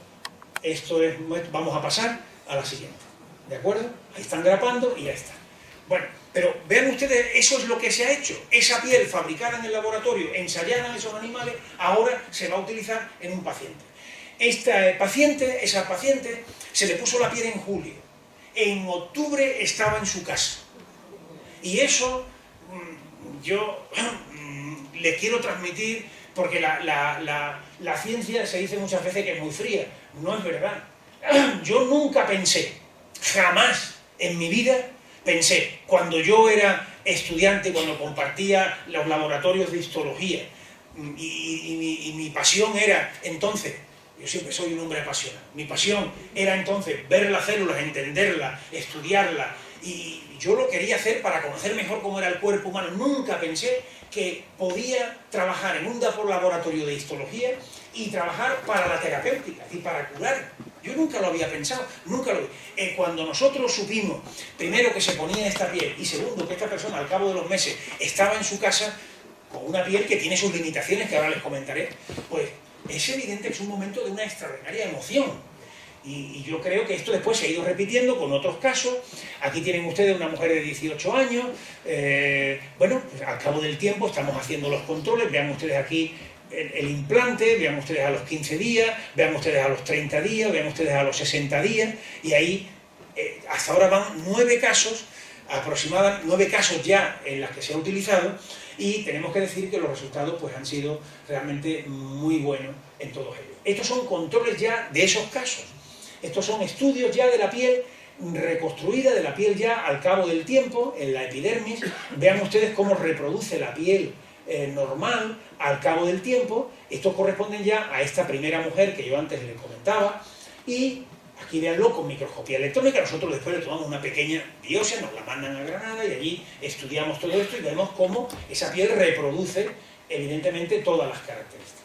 vamos a pasar a la siguiente. ¿De acuerdo? Ahí están grapando y ya está. Bueno, pero vean ustedes, eso es lo que se ha hecho. Esa piel fabricada en el laboratorio, ensayada en esos animales, ahora se va a utilizar en un paciente. Esa paciente, se le puso la piel en julio. En octubre estaba en su casa. Y eso yo le quiero transmitir, porque la ciencia se dice muchas veces que es muy fría. No es verdad. Yo nunca pensé, jamás en mi vida pensé, cuando yo era estudiante, cuando compartía los laboratorios de histología, y mi pasión era entonces, yo siempre soy un hombre apasionado, mi pasión era entonces ver las células, entenderlas, estudiarlas, y yo lo quería hacer para conocer mejor cómo era el cuerpo humano. Nunca pensé que podía trabajar en un laboratorio de histología y trabajar para la terapéutica y para curar. Yo nunca lo había pensado, nunca lo vi. Cuando nosotros supimos, primero, que se ponía esta piel, y segundo, que esta persona al cabo de los meses estaba en su casa con una piel que tiene sus limitaciones, que ahora les comentaré, pues es evidente que es un momento de una extraordinaria emoción. Y yo creo que esto después se ha ido repitiendo con otros casos. Aquí tienen ustedes una mujer de 18 años. Bueno, pues al cabo del tiempo estamos haciendo los controles. Vean ustedes aquí el implante, vean ustedes a los 15 días, vean ustedes a los 30 días, vean ustedes a los 60 días. Y ahí, hasta ahora van 9 casos, aproximadamente 9 casos ya en las que se ha utilizado. Y tenemos que decir que los resultados pues, han sido realmente muy buenos en todos ellos. Estos son controles ya de esos casos. Estos son estudios ya de la piel reconstruida, de la piel ya al cabo del tiempo, en la epidermis. Vean ustedes cómo reproduce la piel normal al cabo del tiempo. Estos corresponden ya a esta primera mujer que yo antes les comentaba. Y aquí veanlo con microscopía electrónica. Nosotros después le tomamos una pequeña biopsia, nos la mandan a Granada y allí estudiamos todo esto y vemos cómo esa piel reproduce evidentemente todas las características.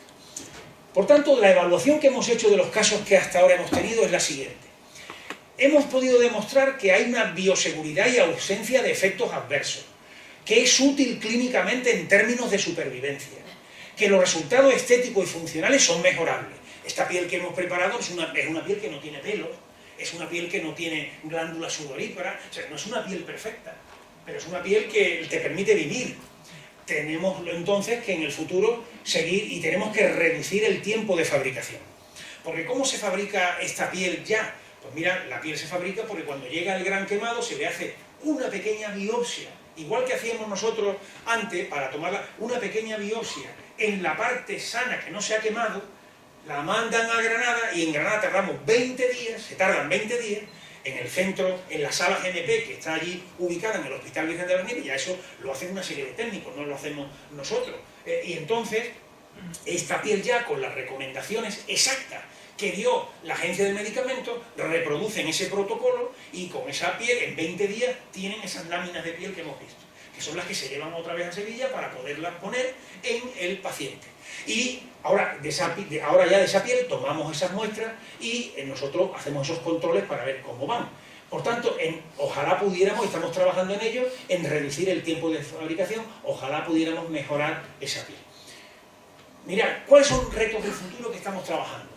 Por tanto, la evaluación que hemos hecho de los casos que hasta ahora hemos tenido es la siguiente. Hemos podido demostrar que hay una bioseguridad y ausencia de efectos adversos, que es útil clínicamente en términos de supervivencia, que los resultados estéticos y funcionales son mejorables. Esta piel que hemos preparado es una piel que no tiene pelos, es una piel que no tiene glándulas sudoríparas, o sea, no es una piel perfecta, pero es una piel que te permite vivir. Tenemos entonces que en el futuro seguir y tenemos que reducir el tiempo de fabricación. Porque ¿cómo se fabrica esta piel ya? Pues mira, la piel se fabrica porque cuando llega el gran quemado se le hace una pequeña biopsia, igual que hacíamos nosotros antes para tomarla, una pequeña biopsia en la parte sana que no se ha quemado, la mandan a Granada y en Granada tardamos 20 días, se tardan 20 días, en el centro, en la sala GNP, que está allí ubicada en el Hospital Virgen de las Nieves, y ya eso lo hacen una serie de técnicos, no lo hacemos nosotros. Y entonces, esta piel ya con las recomendaciones exactas que dio la agencia del medicamento, reproducen ese protocolo y con esa piel en 20 días tienen esas láminas de piel que hemos visto, que son las que se llevan otra vez a Sevilla para poderlas poner en el paciente. Y ahora ya de esa piel tomamos esas muestras y nosotros hacemos esos controles para ver cómo van. Por tanto, ojalá pudiéramos, estamos trabajando en ello, en reducir el tiempo de fabricación, ojalá pudiéramos mejorar esa piel. Mirad, ¿cuáles son retos del futuro que estamos trabajando?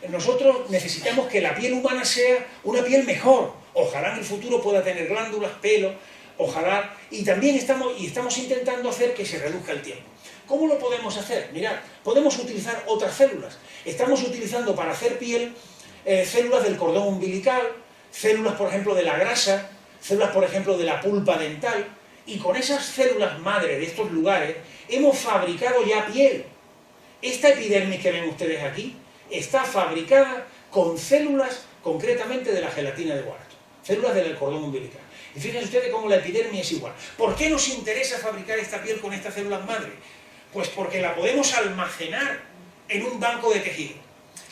Nosotros necesitamos que la piel humana sea una piel mejor. Ojalá en el futuro pueda tener glándulas, pelo, ojalá. Y también estamos intentando hacer que se reduzca el tiempo. ¿Cómo lo podemos hacer? Mirad, podemos utilizar otras células. Estamos utilizando para hacer piel células del cordón umbilical, células, por ejemplo, de la grasa, células, por ejemplo, de la pulpa dental. Y con esas células madre de estos lugares hemos fabricado ya piel. Esta epidermis que ven ustedes aquí está fabricada con células concretamente de la gelatina de Wharton, células del cordón umbilical. Y fíjense ustedes cómo la epidermis es igual. ¿Por qué nos interesa fabricar esta piel con estas células madre? Pues porque la podemos almacenar en un banco de tejido.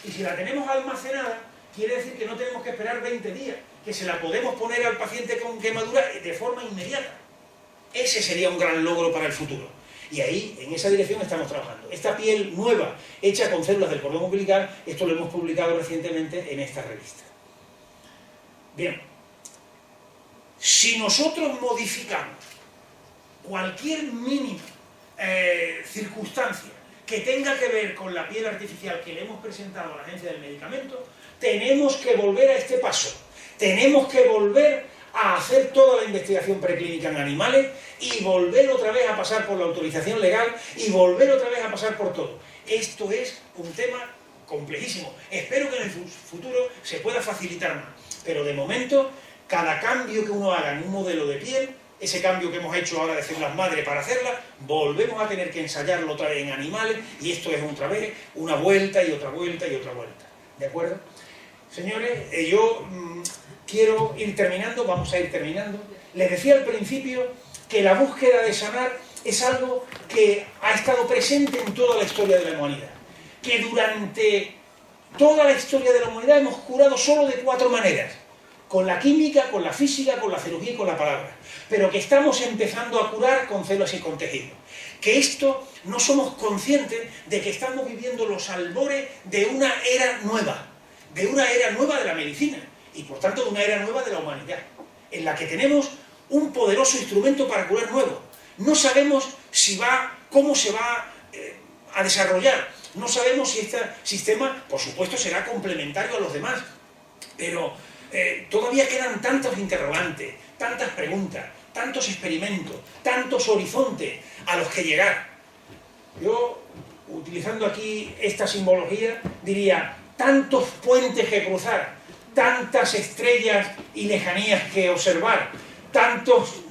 Y si la tenemos almacenada, quiere decir que no tenemos que esperar 20 días, que se la podemos poner al paciente con quemadura de forma inmediata. Ese sería un gran logro para el futuro. Y ahí, en esa dirección estamos trabajando. Esta piel nueva, hecha con células del cordón umbilical, esto lo hemos publicado recientemente en esta revista. Bien, si nosotros modificamos cualquier mínima circunstancia que tenga que ver con la piel artificial que le hemos presentado a la agencia del medicamento, tenemos que volver a este paso. Tenemos que volver a hacer toda la investigación preclínica en animales y volver otra vez a pasar por la autorización legal y volver otra vez a pasar por todo. Esto es un tema complejísimo. Espero que en el futuro se pueda facilitar más. Pero de momento, cada cambio que uno haga en un modelo de piel, ese cambio que hemos hecho ahora de células madre para hacerla, volvemos a tener que ensayarlo otra vez en animales y esto es otra vez una vuelta y otra vuelta y otra vuelta. ¿De acuerdo? Señores, yo quiero ir terminando, vamos a ir terminando. Les decía al principio que la búsqueda de sanar es algo que ha estado presente en toda la historia de la humanidad. Que durante toda la historia de la humanidad hemos curado solo de 4 maneras. Con la química, con la física, con la cirugía y con la palabra. Pero que estamos empezando a curar con células y con tejido. Que esto no somos conscientes de que estamos viviendo los albores de una era nueva. De una era nueva de la medicina. Y por tanto de una era nueva de la humanidad. En la que tenemos un poderoso instrumento para curar nuevo. No sabemos cómo se va a desarrollar. No sabemos si este sistema, por supuesto, será complementario a los demás. Pero todavía quedan tantos interrogantes, tantas preguntas, tantos experimentos, tantos horizontes a los que llegar. Yo, utilizando aquí esta simbología, diría, tantos puentes que cruzar, tantas estrellas y lejanías que observar, tantos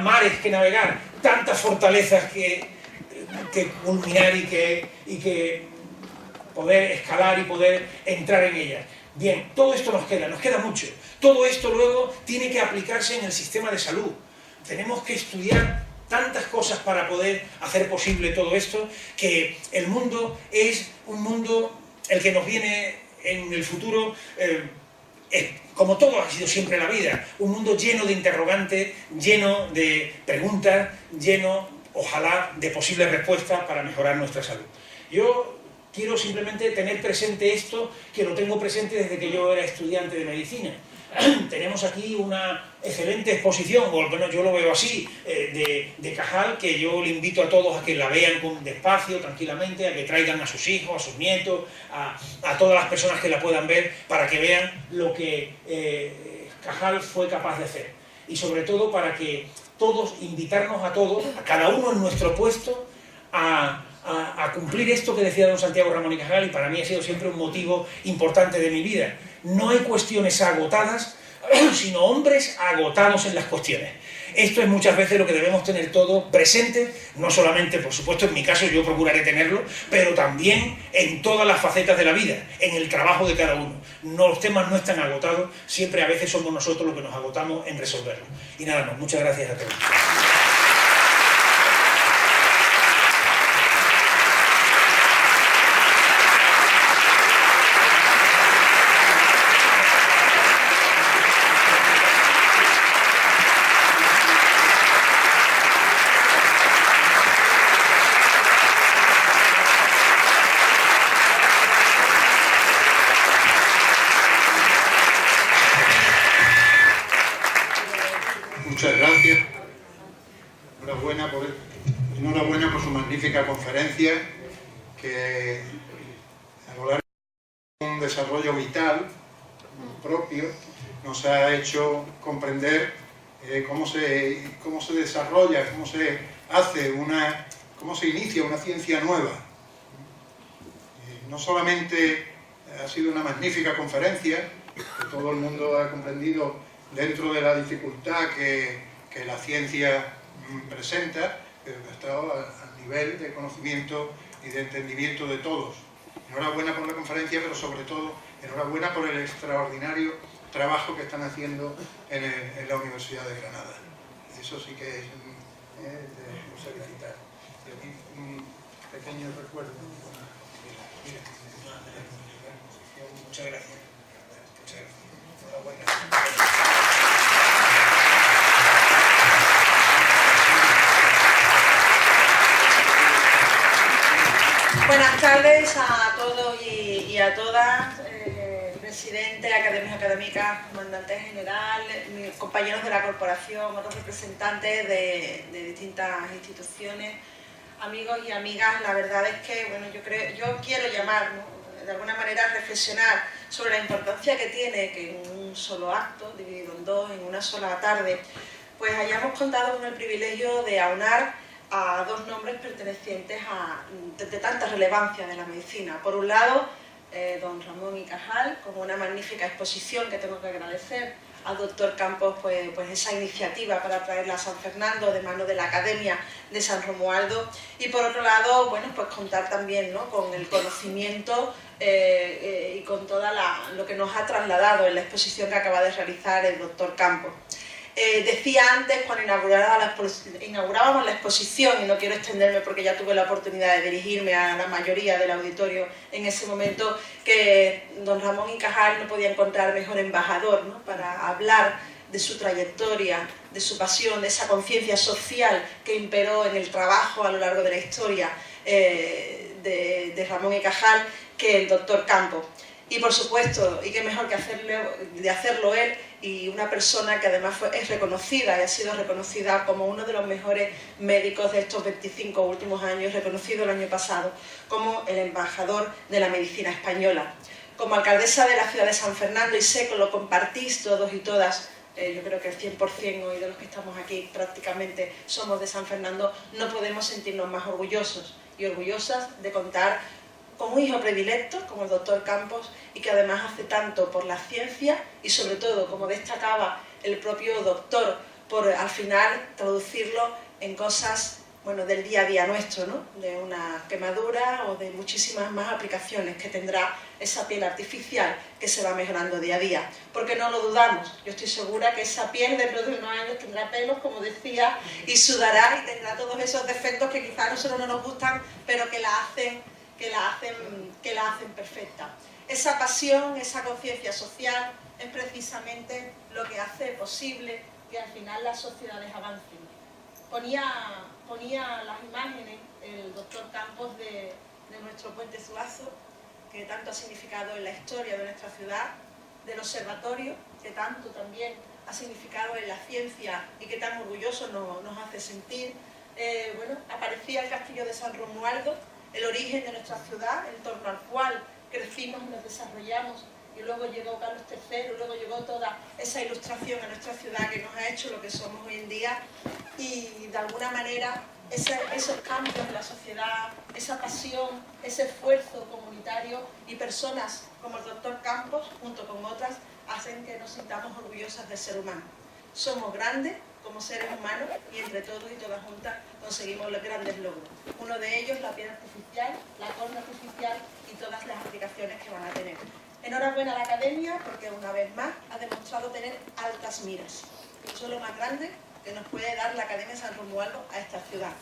mares que navegar, tantas fortalezas que culminar y que poder escalar y poder entrar en ellas. Bien, todo esto nos queda mucho. Todo esto luego tiene que aplicarse en el sistema de salud. Tenemos que estudiar tantas cosas para poder hacer posible todo esto, que el mundo es un mundo, el que nos viene en el futuro, como todo ha sido siempre la vida, un mundo lleno de interrogantes, lleno de preguntas, lleno, ojalá, de posibles respuestas para mejorar nuestra salud. Yo quiero simplemente tener presente esto, que lo tengo presente desde que yo era estudiante de medicina. Tenemos aquí una excelente exposición, o al menos yo lo veo así, de Cajal, que yo le invito a todos a que la vean despacio, tranquilamente, a que traigan a sus hijos, a sus nietos, a todas las personas que la puedan ver, para que vean lo que Cajal fue capaz de hacer. Y sobre todo para que todos, invitarnos a todos, a cada uno en nuestro puesto, a cumplir esto que decía don Santiago Ramón y Cajal, y para mí ha sido siempre un motivo importante de mi vida. No hay cuestiones agotadas, sino hombres agotados en las cuestiones. Esto es muchas veces lo que debemos tener todo presente, no solamente, por supuesto, en mi caso yo procuraré tenerlo, pero también en todas las facetas de la vida, en el trabajo de cada uno. Los temas no están agotados, siempre a veces somos nosotros los que nos agotamos en resolverlos. Y nada más, muchas gracias a todos. magnífica conferencia que a lo largo de un desarrollo vital propio nos ha hecho comprender cómo se desarrolla, cómo se hace cómo se inicia una ciencia nueva. No solamente ha sido una magnífica conferencia, que todo el mundo ha comprendido dentro de la dificultad que la ciencia presenta, pero que ha estado al nivel de conocimiento y de entendimiento de todos. Enhorabuena por la conferencia, pero sobre todo enhorabuena por el extraordinario trabajo que están haciendo en la Universidad de Granada. Eso sí que es de felicitar. Y aquí un pequeño recuerdo. Muchas gracias. Muchas gracias. Enhorabuena. Buenas tardes a todos y a todas, presidente, académicos, académicas, comandante general, mis compañeros de la corporación, otros representantes de distintas instituciones, amigos y amigas. La verdad es que, bueno, yo quiero llamar, ¿no?, de alguna manera a reflexionar sobre la importancia que tiene que en un solo acto, dividido en dos, en una sola tarde, pues hayamos contado con el privilegio de aunar a dos nombres pertenecientes de tanta relevancia de la medicina. Por un lado, don Ramón y Cajal, con una magnífica exposición que tengo que agradecer al doctor Campos, pues esa iniciativa para traerla a San Fernando de mano de la Academia de San Romualdo, y por otro lado, bueno, pues contar también, ¿no?, con el conocimiento y con todo lo que nos ha trasladado en la exposición que acaba de realizar el doctor Campos. Decía antes, cuando inaugurábamos la exposición, y no quiero extenderme porque ya tuve la oportunidad de dirigirme a la mayoría del auditorio en ese momento, que don Ramón y Cajal no podía encontrar mejor embajador, ¿no?, para hablar de su trayectoria, de su pasión, de esa conciencia social que imperó en el trabajo a lo largo de la historia de Ramón y Cajal, que el doctor Campos. Y por supuesto, y qué mejor que hacerlo él, y una persona que además es reconocida y ha sido reconocida como uno de los mejores médicos de estos 25 últimos años, reconocido el año pasado como el embajador de la medicina española. Como alcaldesa de la ciudad de San Fernando, y sé que lo compartís todos y todas, yo creo que el 100% hoy de los que estamos aquí prácticamente somos de San Fernando, no podemos sentirnos más orgullosos y orgullosas de contar con un hijo predilecto como el doctor Campos, y que además hace tanto por la ciencia y sobre todo, como destacaba el propio doctor, por al final traducirlo en cosas, bueno, del día a día nuestro, ¿no?, de una quemadura o de muchísimas más aplicaciones que tendrá esa piel artificial que se va mejorando día a día. Porque no lo dudamos, yo estoy segura que esa piel dentro de unos años tendrá pelos, como decía, y sudará y tendrá todos esos defectos que quizás a nosotros no nos gustan, pero que la hacen perfecta. Esa pasión, esa conciencia social es precisamente lo que hace posible que al final las sociedades avancen. Ponía las imágenes el doctor Campos de nuestro puente Zuazo, que tanto ha significado en la historia de nuestra ciudad, del observatorio, que tanto también ha significado en la ciencia y que tan orgullosos nos hace sentir. Bueno, aparecía el castillo de San Romualdo, el origen de nuestra ciudad, en torno al cual crecimos y nos desarrollamos, y luego llegó Carlos III, luego llegó toda esa ilustración a nuestra ciudad que nos ha hecho lo que somos hoy en día, y de alguna manera esos cambios en la sociedad, esa pasión, ese esfuerzo comunitario y personas como el doctor Campos, junto con otras, hacen que nos sintamos orgullosas del ser humano. Somos grandes como seres humanos y entre todos y todas juntas conseguimos los grandes logros. Uno de ellos, la piel artificial, la córnea artificial y todas las aplicaciones que van a tener. Enhorabuena a la Academia porque una vez más ha demostrado tener altas miras. Eso es lo más grande que nos puede dar la Academia San Romualdo a esta ciudad.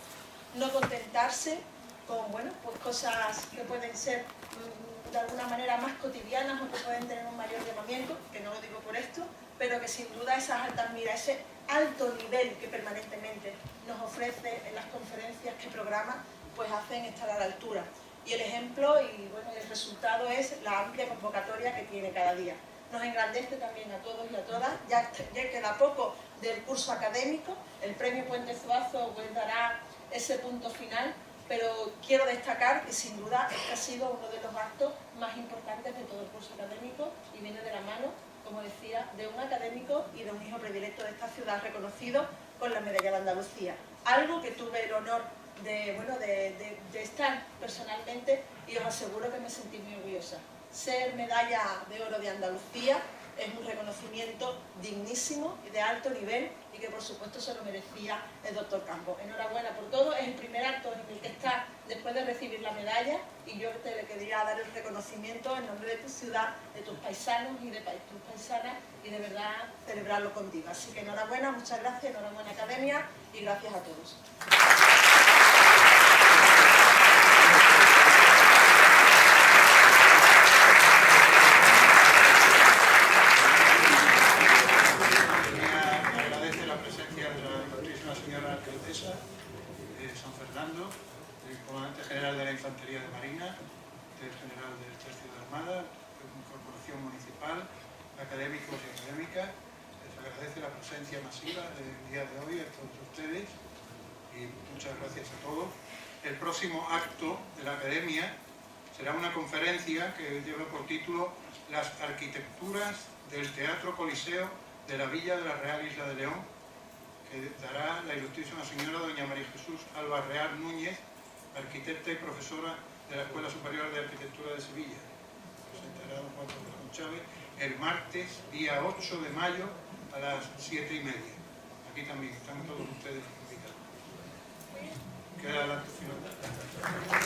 No contentarse con, bueno, pues cosas que pueden ser de alguna manera más cotidianas o que pueden tener un mayor llamamiento, que no lo digo por esto, pero que sin duda esas altas miras, ese alto nivel que permanentemente nos ofrece en las conferencias que programa, pues hacen estar a la altura. Y el ejemplo y bueno, el resultado es la amplia convocatoria que tiene cada día. Nos engrandece también a todos y a todas, ya queda poco del curso académico, el premio Puente Zuazo pues dará ese punto final, pero quiero destacar que sin duda este ha sido uno de los actos más importantes de todo el curso académico y viene de la mano, como decía, de un académico y de un hijo predilecto de esta ciudad reconocido con la Medalla de Andalucía. Algo que tuve el honor de estar personalmente y os aseguro que me sentí muy orgullosa. Ser medalla de oro de Andalucía es un reconocimiento dignísimo y de alto nivel y que por supuesto se lo merecía el doctor Campos. Enhorabuena por todo, es el primer acto en el que está después de recibir la medalla y yo te le quería dar el reconocimiento en nombre de tu ciudad, de tus paisanos y de tus paisanas y de verdad celebrarlo contigo. Así que enhorabuena, muchas gracias, enhorabuena Academia y gracias a todos. El comandante general de la Infantería de Marina, el general del Ejército de Armada, corporación municipal, académicos y académicas. Les agradece la presencia masiva del día de hoy a todos ustedes y muchas gracias a todos. El próximo acto de la Academia será una conferencia que lleva por título Las arquitecturas del Teatro Coliseo de la Villa de la Real Isla de León, que dará la ilustrísima señora doña María Jesús Albarrear Núñez, arquitecta y profesora de la Escuela Superior de Arquitectura de Sevilla. Presentará don Juan Carlos Chávez el martes, día 8 de mayo, a las 7:30. Aquí también están todos ustedes invitados. Queda el acto final.